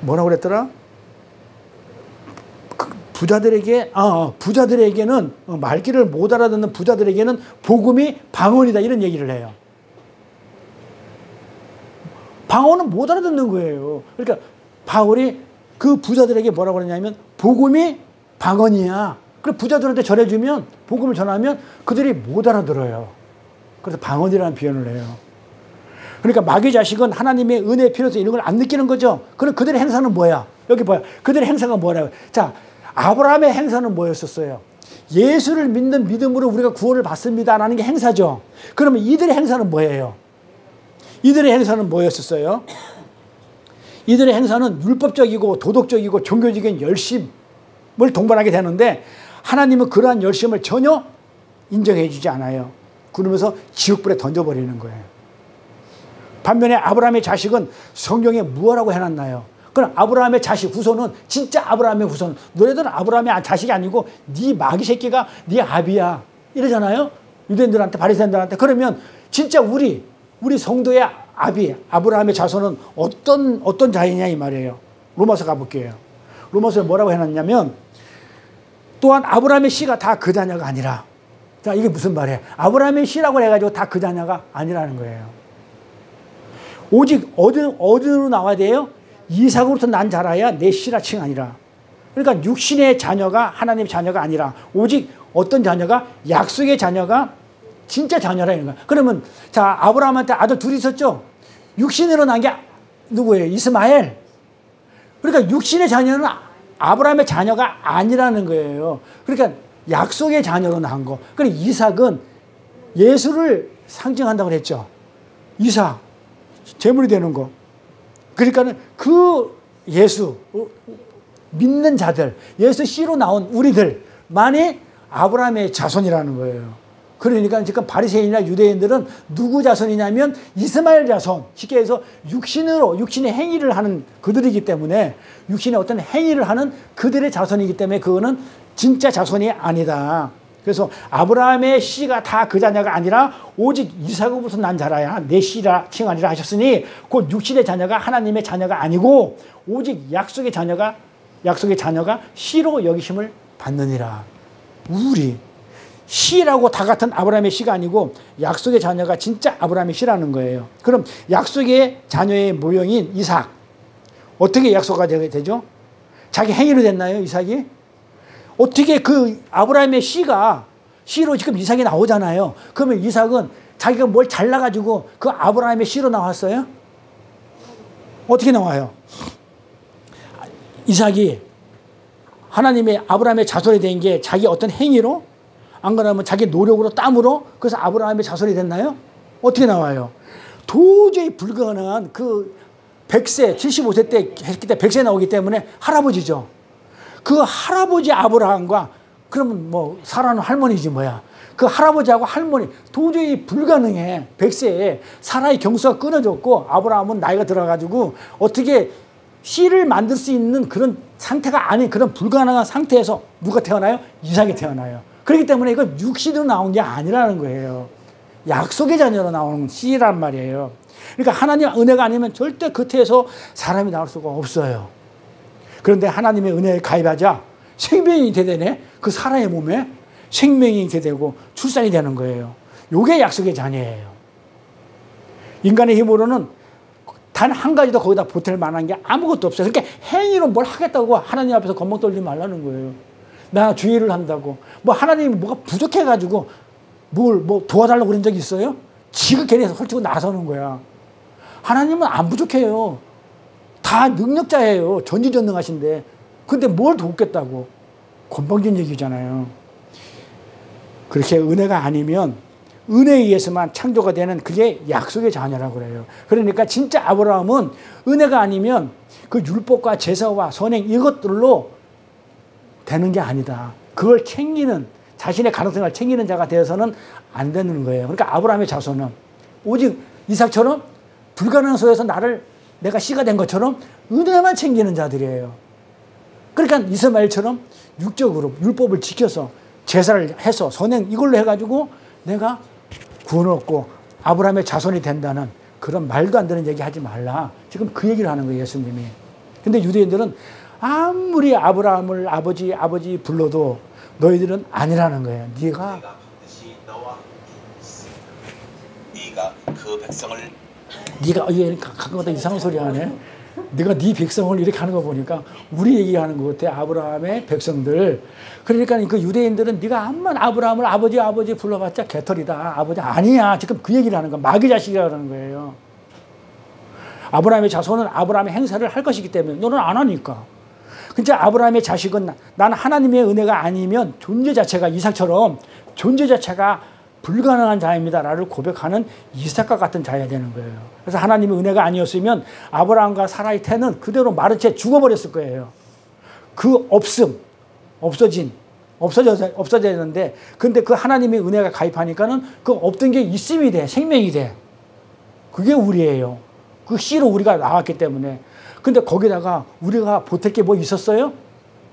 뭐라고 그랬더라? 부자들에게는 말귀를 못 알아듣는 부자들에게는 복음이 방언이다 이런 얘기를 해요. 방언은 못 알아듣는 거예요. 그러니까 바울이 그 부자들에게 뭐라고 그러냐면 복음이 방언이야. 그래서 부자들한테 전해주면 복음을 전하면 그들이 못 알아들어요. 그래서 방언이라는 표현을 해요. 그러니까 마귀 자식은 하나님의 은혜의 필요성 이런 걸 안 느끼는 거죠. 그럼 그들의 행사는 뭐야? 여기 봐요. 그들의 행사가 뭐라고요? 자, 아브라함의 행사는 뭐였었어요? 예수를 믿는 믿음으로 우리가 구원을 받습니다라는 게 행사죠. 그러면 이들의 행사는 뭐예요? 이들의 행사는 뭐였었어요? 이들의 행사는 율법적이고 도덕적이고 종교적인 열심을 동반하게 되는데 하나님은 그러한 열심을 전혀 인정해 주지 않아요. 그러면서 지옥불에 던져버리는 거예요. 반면에 아브라함의 자식은 성경에 무엇라고 해놨나요? 그럼 아브라함의 자식 후손은 진짜 아브라함의 후손. 너희들은 아브라함의 자식이 아니고 네 마귀 새끼가 네 아비야. 이러잖아요. 유대인들한테 바리새인들한테. 그러면 진짜 우리 성도의 아비 아브라함의 자손은 어떤 자이냐 이 말이에요. 로마서 가볼게요. 로마서에 뭐라고 해놨냐면 또한 아브라함의 씨가 다 그 자녀가 아니라. 자, 이게 무슨 말이에요? 아브라함의 씨라고 해가지고 다 그 자녀가 아니라는 거예요. 오직 어디로 나와야 돼요? 이삭으로부터 난 자라야 내 씨라 칭하니라. 그러니까 육신의 자녀가 하나님의 자녀가 아니라 오직 어떤 자녀가 약속의 자녀가 진짜 자녀라 이런 거야. 그러면 자 아브라함한테 아들 둘이 있었죠. 육신으로 난 게 누구예요? 이스마엘. 그러니까 육신의 자녀는 아브라함의 자녀가 아니라는 거예요. 그러니까 약속의 자녀로 난 거. 그러니까 이삭은 예수를 상징한다고 그랬죠. 이삭 제물이 되는 거. 그러니까는 그 예수 믿는 자들, 예수 씨로 나온 우리들만이 아브라함의 자손이라는 거예요. 그러니까 지금 바리새인이나 유대인들은 누구 자손이냐면 이스마엘 자손. 쉽게 해서 육신의 행위를 하는 그들이기 때문에 육신의 어떤 행위를 하는 그들의 자손이기 때문에 그거는 진짜 자손이 아니다. 그래서 아브라함의 씨가 다 그 자녀가 아니라 오직 이삭으로부터 난 자라야 내 씨라 칭하리라 하셨으니 곧 육신의 자녀가 하나님의 자녀가 아니고 오직 약속의 자녀가 씨로 여기심을 받느니라. 우리 씨라고 다 같은 아브라함의 씨가 아니고 약속의 자녀가 진짜 아브라함의 씨라는 거예요. 그럼 약속의 자녀의 모형인 이삭 어떻게 약속가 되죠? 자기 행위로 됐나요? 이삭이? 어떻게 그 아브라함의 씨로 지금 이삭이 나오잖아요. 그러면 이삭은 자기가 뭘 잘나가지고 그 아브라함의 씨로 나왔어요? 어떻게 나와요? 이삭이 하나님의 아브라함의 자손이 된 게 자기 어떤 행위로? 안 그러면 자기 노력으로 땀으로? 그래서 아브라함의 자손이 됐나요? 어떻게 나와요? 도저히 불가능한 그 100세, 75세 때 했기 때문에 100세 나오기 때문에 할아버지죠. 그 할아버지 아브라함과 그러면 뭐 사라는 할머니지 뭐야. 그 할아버지하고 할머니 도저히 불가능해. 100세에 사라의 경수가 끊어졌고 아브라함은 나이가 들어가지고 어떻게 씨를 만들 수 있는 그런 상태가 아닌 그런 불가능한 상태에서 누가 태어나요? 이삭이 태어나요. 그렇기 때문에 이거 육신으로 나온 게 아니라는 거예요. 약속의 자녀로 나오는 씨란 말이에요. 그러니까 하나님 은혜가 아니면 절대 겉에서 사람이 나올 수가 없어요. 그런데 하나님의 은혜에 가입하자 생명이 되네. 그 사람의 몸에 생명이 되고 출산이 되는 거예요. 이게 약속의 자녀예요. 인간의 힘으로는 단 한 가지도 거기다 보탤 만한 게 아무것도 없어요. 그러니까 행위로 뭘 하겠다고 하나님 앞에서 건방 떨지 말라는 거예요. 나 주의를 한다고. 뭐 하나님이 뭐가 부족해가지고 뭐 도와달라고 그런 적이 있어요? 지극히 헐치고 나서는 거야. 하나님은 안 부족해요. 다 능력자예요. 전지전능하신데. 근데 뭘 돕겠다고. 건방진 얘기잖아요. 그렇게 은혜가 아니면 은혜에 의해서만 창조가 되는 그게 약속의 자녀라고 그래요. 그러니까 진짜 아브라함은 은혜가 아니면 그 율법과 제사와 선행 이것들로 되는 게 아니다. 그걸 챙기는 자신의 가능성을 챙기는 자가 되어서는 안 되는 거예요. 그러니까 아브라함의 자손은 오직 이삭처럼 불가능한 소에서 내가 씨가 된 것처럼 은혜만 챙기는 자들이에요. 그러니까 이스마엘처럼 육적으로 율법을 지켜서 제사를 해서 선행 이걸로 해가지고 내가 구원을 얻고 아브라함의 자손이 된다는 그런 말도 안 되는 얘기 하지 말라. 지금 그 얘기를 하는 거예요, 예수님이. 근데 유대인들은 아무리 아브라함을 아버지 불러도 너희들은 아니라는 거예요. 네가 그 백성을 얘 가끔마다 이상한 소리 하네. 네가 네 백성을 이렇게 하는 거 보니까 우리 얘기하는 것 같아. 아브라함의 백성들. 그러니까 그 유대인들은 네가 암만 아브라함을 아버지 불러봤자 개털이다. 아버지 아니야. 지금 그 얘기를 하는 거야. 마귀 자식이라는 거예요. 아브라함의 자손은 아브라함의 행사를 할 것이기 때문에 너는 안 하니까. 진짜 아브라함의 자식은 나는 하나님의 은혜가 아니면 존재 자체가 이삭처럼 존재 자체가 불가능한 자입니다. 라를 고백하는 이삭과 같은 자여야 되는 거예요. 그래서 하나님의 은혜가 아니었으면 아브라함과 사라의 태는 그대로 마른 채 죽어버렸을 거예요. 그 없어져야 되는데, 근데 그 하나님의 은혜가 가입하니까는 그 없던 게 있음이 돼. 생명이 돼. 그게 우리예요. 그 씨로 우리가 나왔기 때문에. 근데 거기다가 우리가 보탤 게 뭐 있었어요?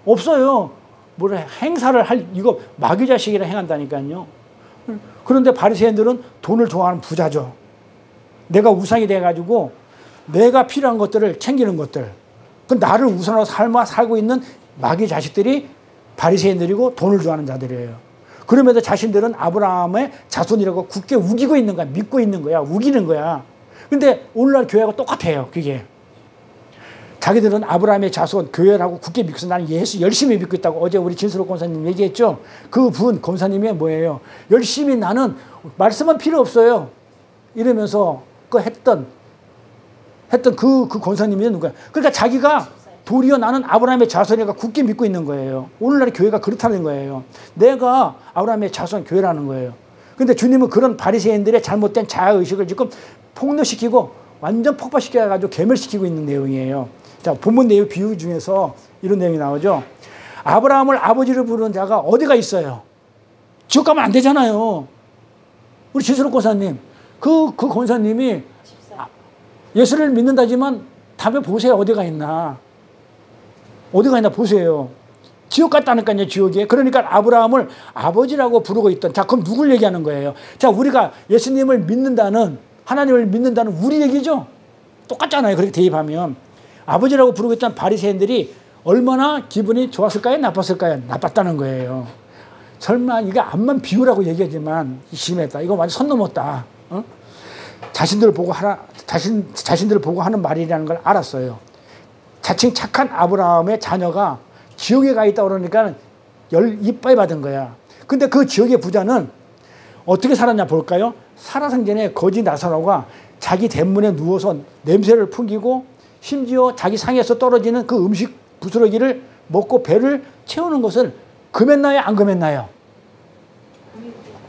없어요. 뭐래 행사를 이거 마귀 자식이라 행한다니까요. 그런데 바리새인들은 돈을 좋아하는 부자죠. 내가 우상이 돼가지고 내가 필요한 것들을 챙기는 것들. 그 나를 우상으로 살고 있는 마귀 자식들이 바리새인들이고 돈을 좋아하는 자들이에요. 그러면서 자신들은 아브라함의 자손이라고 굳게 우기고 있는 거야. 믿고 있는 거야. 우기는 거야. 근데 오늘날 교회하고 똑같아요. 그게. 자기들은 아브라함의 자손, 교회라고 굳게 믿고서 나는 예수 열심히 믿고 있다고 어제 우리 진수록 권사님 얘기했죠. 그분 권사님이 뭐예요? 열심히 나는 말씀은 필요 없어요. 이러면서 했던 그 권사님이 누구야? 그러니까 자기가 도리어 나는 아브라함의 자손이니까 굳게 믿고 있는 거예요. 오늘날의 교회가 그렇다는 거예요. 내가 아브라함의 자손 교회라는 거예요. 근데 주님은 그런 바리새인들의 잘못된 자아의식을 지금 폭로시키고 완전 폭발시켜가지고 괴멸시키고 있는 내용이에요. 자, 본문 내용 비유 중에서 이런 내용이 나오죠. 아브라함을 아버지로 부르는 자가 어디가 있어요? 지옥 가면 안 되잖아요. 우리 진수록 권사님, 그 권사님이 예수를 믿는다지만 다음에 보세요. 어디가 있나 보세요. 지옥 갔다니까요. 지옥에. 그러니까 아브라함을 아버지라고 부르고 있던. 자, 그럼 누굴 얘기하는 거예요? 자, 우리가 예수님을 믿는다는, 하나님을 믿는다는 우리 얘기죠. 똑같잖아요. 그렇게 대입하면. 아버지라고 부르고 있던 바리새인들이 얼마나 기분이 좋았을까요? 나빴을까요? 나빴다는 거예요. 설마 이게 암만 비유라고 얘기하지만 심했다. 이거 완전 선 넘었다. 어? 자신들을 보고 하는 말이라는 걸 알았어요. 자칭 착한 아브라함의 자녀가 지옥에 가 있다 그러니까 이빠이 받은 거야. 근데 그 지옥의 부자는 어떻게 살았냐 볼까요? 살아생전에 거지 나사로가 자기 대문에 누워서 냄새를 풍기고 심지어 자기 상에서 떨어지는 그 음식 부스러기를 먹고 배를 채우는 것을 금했나요? 안 금했나요?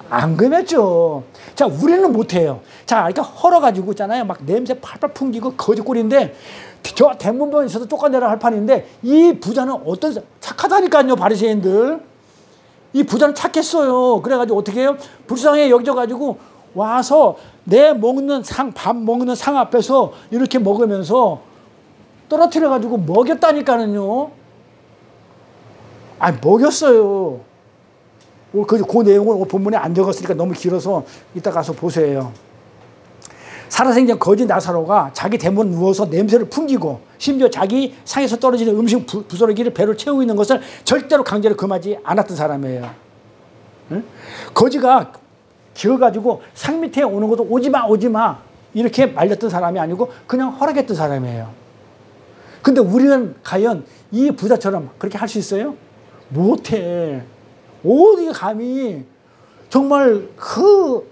안 금했죠. 자, 우리는 못해요. 자, 그러니까 헐어가지고 있잖아요. 막 냄새 팔팔 풍기고 거지꼴인데 저 대문방에 있어도 쫓아내라 할 판인데 이 부자는 착하다니까요. 바리새인들. 이 부자는 착했어요. 그래가지고 어떻게 해요? 불쌍해 여겨가지고 와서 내 먹는 밥 먹는 상 앞에서 이렇게 먹으면서 떨어뜨려가지고 먹였다니까는요. 먹였어요. 그 내용을 본문에 안 적었으니까 너무 길어서 이따 가서 보세요. 살아생전 거지 나사로가 자기 대문 누워서 냄새를 풍기고 심지어 자기 상에서 떨어지는 음식 부스러기를 배로 채우고 있는 것을 절대로 강제로 금하지 않았던 사람이에요. 응? 거지가 기어가지고 상 밑에 오는 것도 오지마 오지마 이렇게 말렸던 사람이 아니고 그냥 허락했던 사람이에요. 근데 우리는 과연 이 부자처럼 그렇게 할 수 있어요? 못해. 어디 감히 정말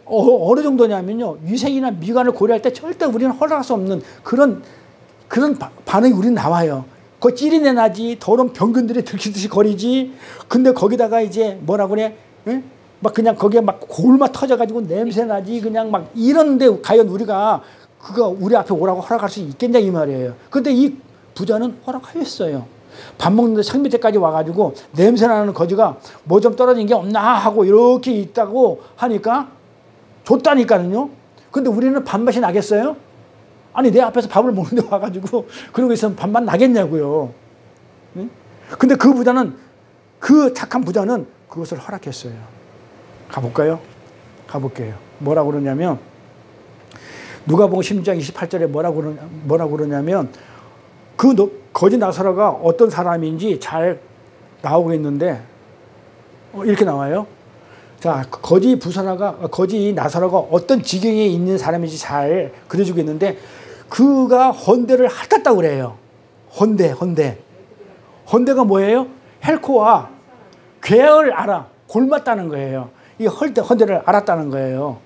어느 정도냐면요. 위생이나 미관을 고려할 때 절대 우리는 허락할 수 없는 그런 반응이 우리는 나와요. 그 찌리내 나지, 더러운 병균들이 들키듯이 거리지. 근데 거기다가 이제 뭐라 그래? 응? 막 그냥 거기에 막 골마 터져가지고 냄새 나지. 그냥 막 이런데 과연 우리가 그거 우리 앞에 오라고 허락할 수 있겠냐 이 말이에요. 근데 이 부자는 허락하였어요. 밥 먹는데 상 밑에까지 와가지고 냄새나는 거지가 뭐 좀 떨어진 게 없나 하고 이렇게 있다고 하니까 줬다니까요. 근데 우리는 밥맛이 나겠어요? 아니 내 앞에서 밥을 먹는데 와가지고 그러고 있으면 밥맛 나겠냐고요. 응? 근데 그 부자는 그 착한 부자는 그것을 허락했어요. 가볼까요? 가볼게요. 뭐라고 그러냐면 누가복음 16장 28절에 뭐라고 그러냐면 그 거지 나사로가 어떤 사람인지 잘 나오고 있는데 이렇게 나와요. 자, 거지 나사로가 어떤 지경에 있는 사람인지 잘 그려주고 있는데 그가 헌대를 핥았다고 그래요. 헌대가 뭐예요? 헬코와 괴를 알아. 골맞다는 거예요. 이 헌대를 알았다는 거예요.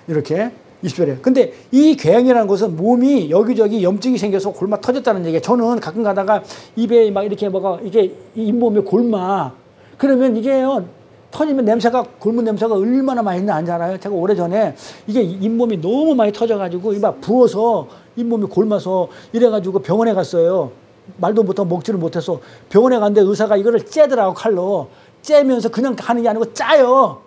이렇게 20절에. 근데 이 궤양이라는 것은 몸이 여기저기 염증이 생겨서 골마 터졌다는 얘기예요. 저는 가끔 가다가 입에 막 이렇게 뭐가 이게 잇몸에 골마. 그러면 이게요. 터지면 냄새가 골문 냄새가 얼마나 많이 나는지 알아요? 제가 오래전에 이게 잇몸이 너무 많이 터져가지고 막 부어서 잇몸이 골마서 이래가지고 병원에 갔어요. 말도 못하고 먹지를 못해서 병원에 갔는데 의사가 이거를 째더라고 칼로. 째면서 그냥 하는 게 아니고 짜요.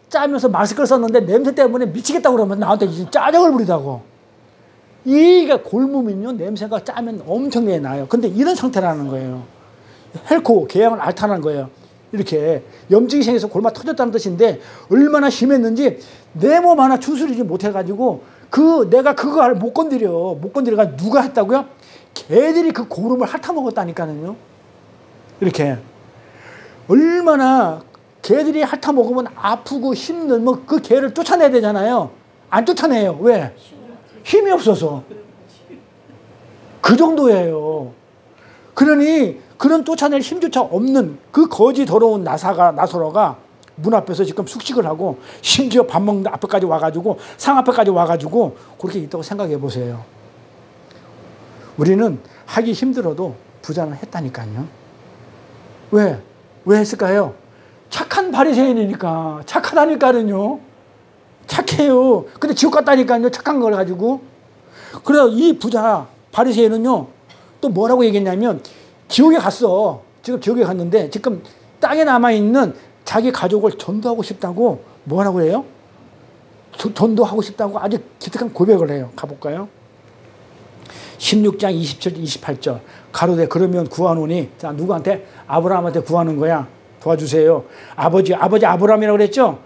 짜면서 마스크를 썼는데 냄새 때문에 미치겠다고 그러면 나한테 짜증을 부리다고. 이게 골무면요 냄새가 짜면 엄청나게 나요. 근데 이런 상태라는 거예요. 헬코 궤양을 앓다는 거예요. 이렇게 염증이 생겨서 골마 터졌다는 뜻인데 얼마나 심했는지 내 몸 하나 추스리지 못해가지고 내가 그걸 못 건드려가 누가 했다고요? 개들이 그 고름을 핥아먹었다니까요. 이렇게 얼마나 개들이 핥아먹으면 아프고 힘들면 그 개를 쫓아내야 되잖아요. 안 쫓아내요. 왜? 힘이 없어서. 그 정도예요. 그러니 그런 쫓아낼 힘조차 없는 그 거지 더러운 나사로가 문 앞에서 지금 숙식을 하고 심지어 밥 먹는 앞에까지 와가지고 상 앞에까지 와가지고 그렇게 있다고 생각해 보세요. 우리는 하기 힘들어도 부자는 했다니까요. 왜 했을까요? 착한 바리새인이니까. 착하다니까요. 착해요. 근데 지옥 갔다니까요. 착한 걸 가지고. 그래서 이 부자 바리새인은요. 또 뭐라고 얘기했냐면 지옥에 갔어. 지금 지옥에 갔는데 지금 땅에 남아있는 자기 가족을 전도하고 싶다고 뭐라고 해요? 전도하고 싶다고 아주 기특한 고백을 해요. 가볼까요? 16장 27, 28절. 가로되 그러면 구하노니. 자, 누구한테? 아브라함한테 구하는 거야. 도와주세요. 아버지 아브라함이라고 그랬죠?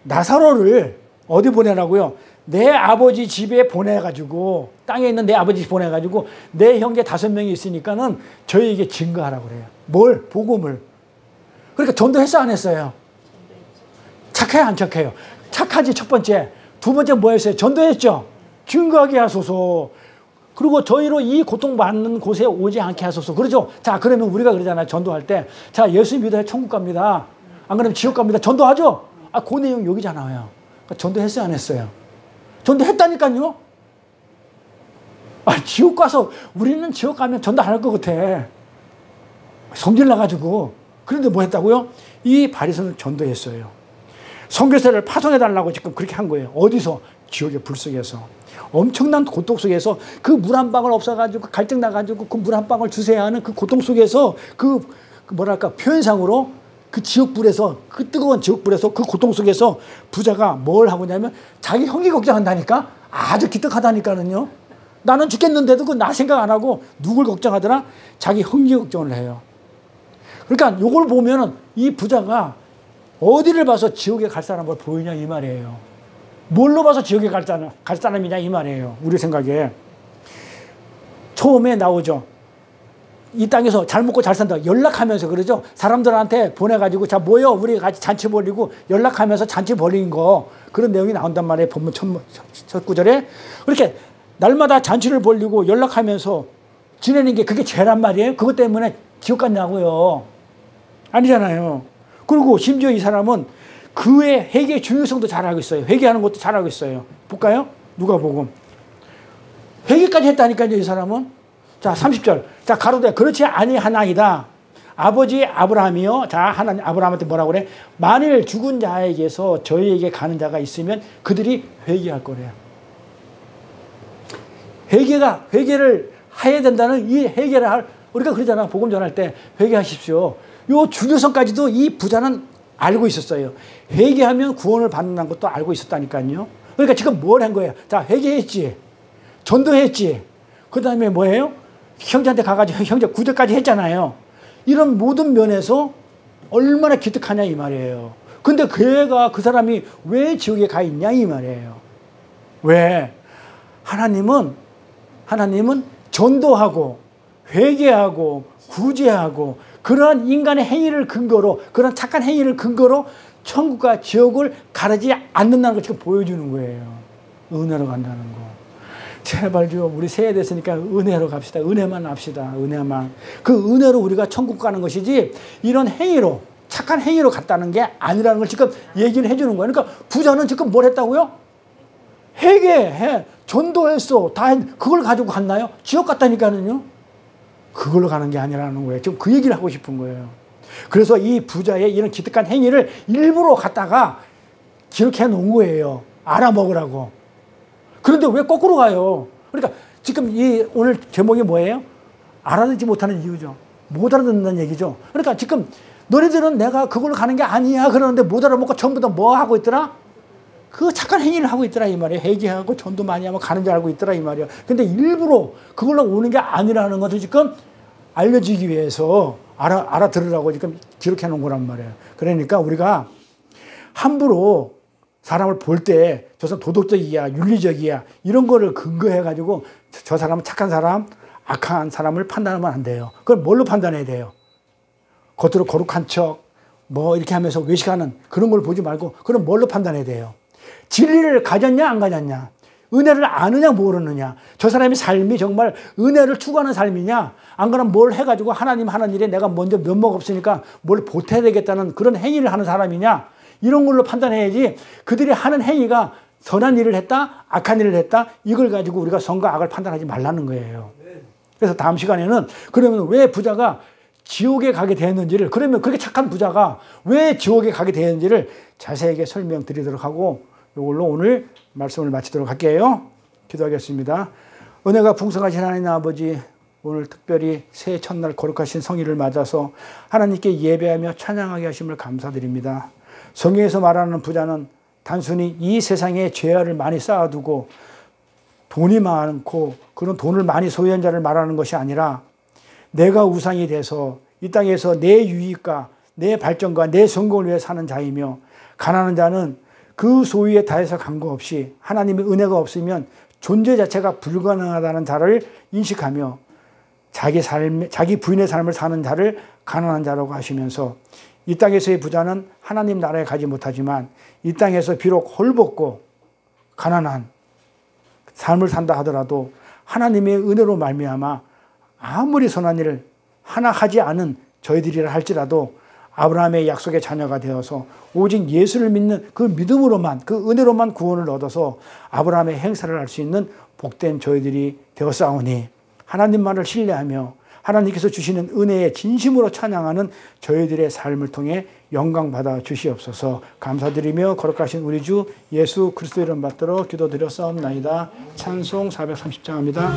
나사로를 어디 보내라고요? 내 아버지 집에 보내가지고 땅에 있는 내 아버지 집 보내가지고 내 형제 5명이 있으니까는 저희에게 증거하라고 그래요. 뭘? 복음을. 그러니까 전도했어 안 했어요? 착해요 안 착해요? 착하지 첫 번째. 두 번째 뭐 했어요? 전도했죠? 증거하게 하소서. 그리고 저희로 이 고통받는 곳에 오지 않게 하소서. 그러죠? 자, 그러면 우리가 그러잖아요. 전도할 때. 자, 예수 믿어야 천국 갑니다. 안 그러면 지옥 갑니다. 전도하죠? 아, 그 내용 여기잖아요. 그러니까 전도했어요? 안 했어요? 전도했다니까요? 아, 지옥 가서 우리는 지옥 가면 전도 안 할 것 같아. 성질 나가지고. 그런데 뭐 했다고요? 이 바리새인은 전도했어요. 선교사를 파송해달라고 지금 그렇게 한 거예요. 어디서? 지옥의 불 속에서. 엄청난 고통 속에서 그 물 한 방울 없어가지고 갈증 나가지고 그 물 한 방울 주세요 하는 그 고통 속에서 그 뭐랄까 표현상으로 그 지옥불에서 그 뜨거운 지옥불에서 그 고통 속에서 부자가 뭘 하고 있냐면 자기 형이 걱정한다니까. 아주 기특하다니까는요. 나는 죽겠는데도 그 나 생각 안 하고 누굴 걱정하더라? 자기 형제 걱정을 해요. 그러니까 요걸 보면은 이 부자가 어디를 봐서 지옥에 갈 사람을 보이냐 이 말이에요. 뭘로 봐서 지옥에 갈 사람이냐 이 말이에요. 우리 생각에. 처음에 나오죠. 이 땅에서 잘 먹고 잘 산다. 연락하면서 그러죠. 사람들한테 보내가지고 자 모여 우리 같이 잔치 벌리고 연락하면서 잔치 벌린 거 그런 내용이 나온단 말이에요. 본문 첫 구절에. 그렇게 날마다 잔치를 벌리고 연락하면서 지내는 게 그게 죄란 말이에요. 그것 때문에 지옥 갔냐고요. 아니잖아요. 그리고 심지어 이 사람은 그의 회개의 중요성도 잘 알고 있어요. 회개하는 것도 잘 알고 있어요. 볼까요? 누가복음. 회개까지 했다니까요, 이 사람은. 자, 30절. 자, 가로되 그렇지 아니하나이다. 아버지 아브라함이요. 자, 하나님 아브라함한테 뭐라고 그래? 만일 죽은 자에게서 저희에게 가는 자가 있으면 그들이 회개할 거래요. 회개를 해야 된다는 이 회개를 우리가 그러잖아. 복음 전할 때 회개하십시오. 요 중요성까지도 이 부자는 알고 있었어요. 회개하면 구원을 받는다는 것도 알고 있었다니까요. 그러니까 지금 뭘 한 거예요? 자, 회개했지. 전도했지. 그 다음에 뭐예요? 형제한테 가가지고 형제 구제까지 했잖아요. 이런 모든 면에서 얼마나 기특하냐 이 말이에요. 근데 그 사람이 왜 지옥에 가 있냐 이 말이에요. 왜? 하나님은 전도하고 회개하고 구제하고 그러한 인간의 행위를 근거로 그런 착한 행위를 근거로 천국과 지옥을 가르지 않는다는 걸 지금 보여주는 거예요. 은혜로 간다는 거. 제발 좀 우리 새해 됐으니까 은혜로 갑시다. 은혜만 합시다. 은혜만. 그 은혜로 우리가 천국 가는 것이지 이런 행위로 착한 행위로 갔다는 게 아니라는 걸 지금 얘기를 해주는 거예요. 그러니까 부자는 지금 뭘 했다고요? 회개해. 전도했어. 그걸 가지고 갔나요? 지옥 갔다니까는요. 그걸로 가는 게 아니라는 거예요. 지금 그 얘기를 하고 싶은 거예요. 그래서 이 부자의 이런 기특한 행위를 일부러 갖다가 기록해 놓은 거예요. 알아먹으라고. 그런데 왜 거꾸로 가요? 그러니까 지금 오늘 제목이 뭐예요? 알아듣지 못하는 이유죠. 못 알아듣는다는 얘기죠. 그러니까 지금 너희들은 내가 그걸로 가는 게 아니야 그러는데 못 알아먹고 전부 다 뭐 하고 있더라? 그 착한 행위를 하고 있더라 이 말이에요. 회개하고 전도 많이 하면 가는 줄 알고 있더라 이 말이에요. 근데 일부러 그걸로 오는 게 아니라는 것을 지금 알려지기 위해서 알아들으라고 지금 기록해 놓은 거란 말이에요. 그러니까 우리가 함부로 사람을 볼 때 저 사람 도덕적이야, 윤리적이야 이런 거를 근거해 가지고 저 사람은 착한 사람, 악한 사람을 판단하면 안 돼요. 그걸 뭘로 판단해야 돼요? 겉으로 거룩한 척, 뭐 이렇게 하면서 외식하는 그런 걸 보지 말고 그럼 뭘로 판단해야 돼요? 진리를 가졌냐 안 가졌냐? 은혜를 아느냐 모르느냐? 저 사람의 삶이 정말 은혜를 추구하는 삶이냐? 안 그러면 뭘 해가지고 하나님 하는 일에 내가 먼저 면목 없으니까 뭘 보태야 되겠다는 그런 행위를 하는 사람이냐? 이런 걸로 판단해야지 그들이 하는 행위가 선한 일을 했다, 악한 일을 했다 이걸 가지고 우리가 선과 악을 판단하지 말라는 거예요. 그래서 다음 시간에는 그러면 왜 부자가 지옥에 가게 되었는지를 그러면 그렇게 착한 부자가 왜 지옥에 가게 되었는지를 자세하게 설명드리도록 하고 이걸로 오늘 말씀을 마치도록 할게요. 기도하겠습니다. 은혜가 풍성하신 하나님 아버지 오늘 특별히 새해 첫날 거룩하신 성일을 맞아서 하나님께 예배하며 찬양하게 하심을 감사드립니다. 성경에서 말하는 부자는 단순히 이 세상에 죄악을 많이 쌓아두고 돈이 많고 그런 돈을 많이 소유한 자를 말하는 것이 아니라 내가 우상이 돼서 이 땅에서 내 유익과 내 발전과 내 성공을 위해 사는 자이며 가난한 자는 그 소유에 다해서 관계없이 하나님의 은혜가 없으면 존재 자체가 불가능하다는 자를 인식하며 자기 부인의 삶을 사는 자를 가난한 자라고 하시면서 이 땅에서의 부자는 하나님 나라에 가지 못하지만 이 땅에서 비록 헐벗고 가난한 삶을 산다 하더라도 하나님의 은혜로 말미암아 아무리 선한 일을 하나 하지 않은 저희들이라 할지라도 아브라함의 약속의 자녀가 되어서 오직 예수를 믿는 그 믿음으로만 그 은혜로만 구원을 얻어서 아브라함의 행사를 할 수 있는 복된 저희들이 되었사오니 하나님만을 신뢰하며 하나님께서 주시는 은혜에 진심으로 찬양하는 저희들의 삶을 통해 영광 받아 주시옵소서. 감사드리며 거룩하신 우리 주 예수 그리스도 이름 받들어 기도드렸사옵나이다. 찬송 430장입니다.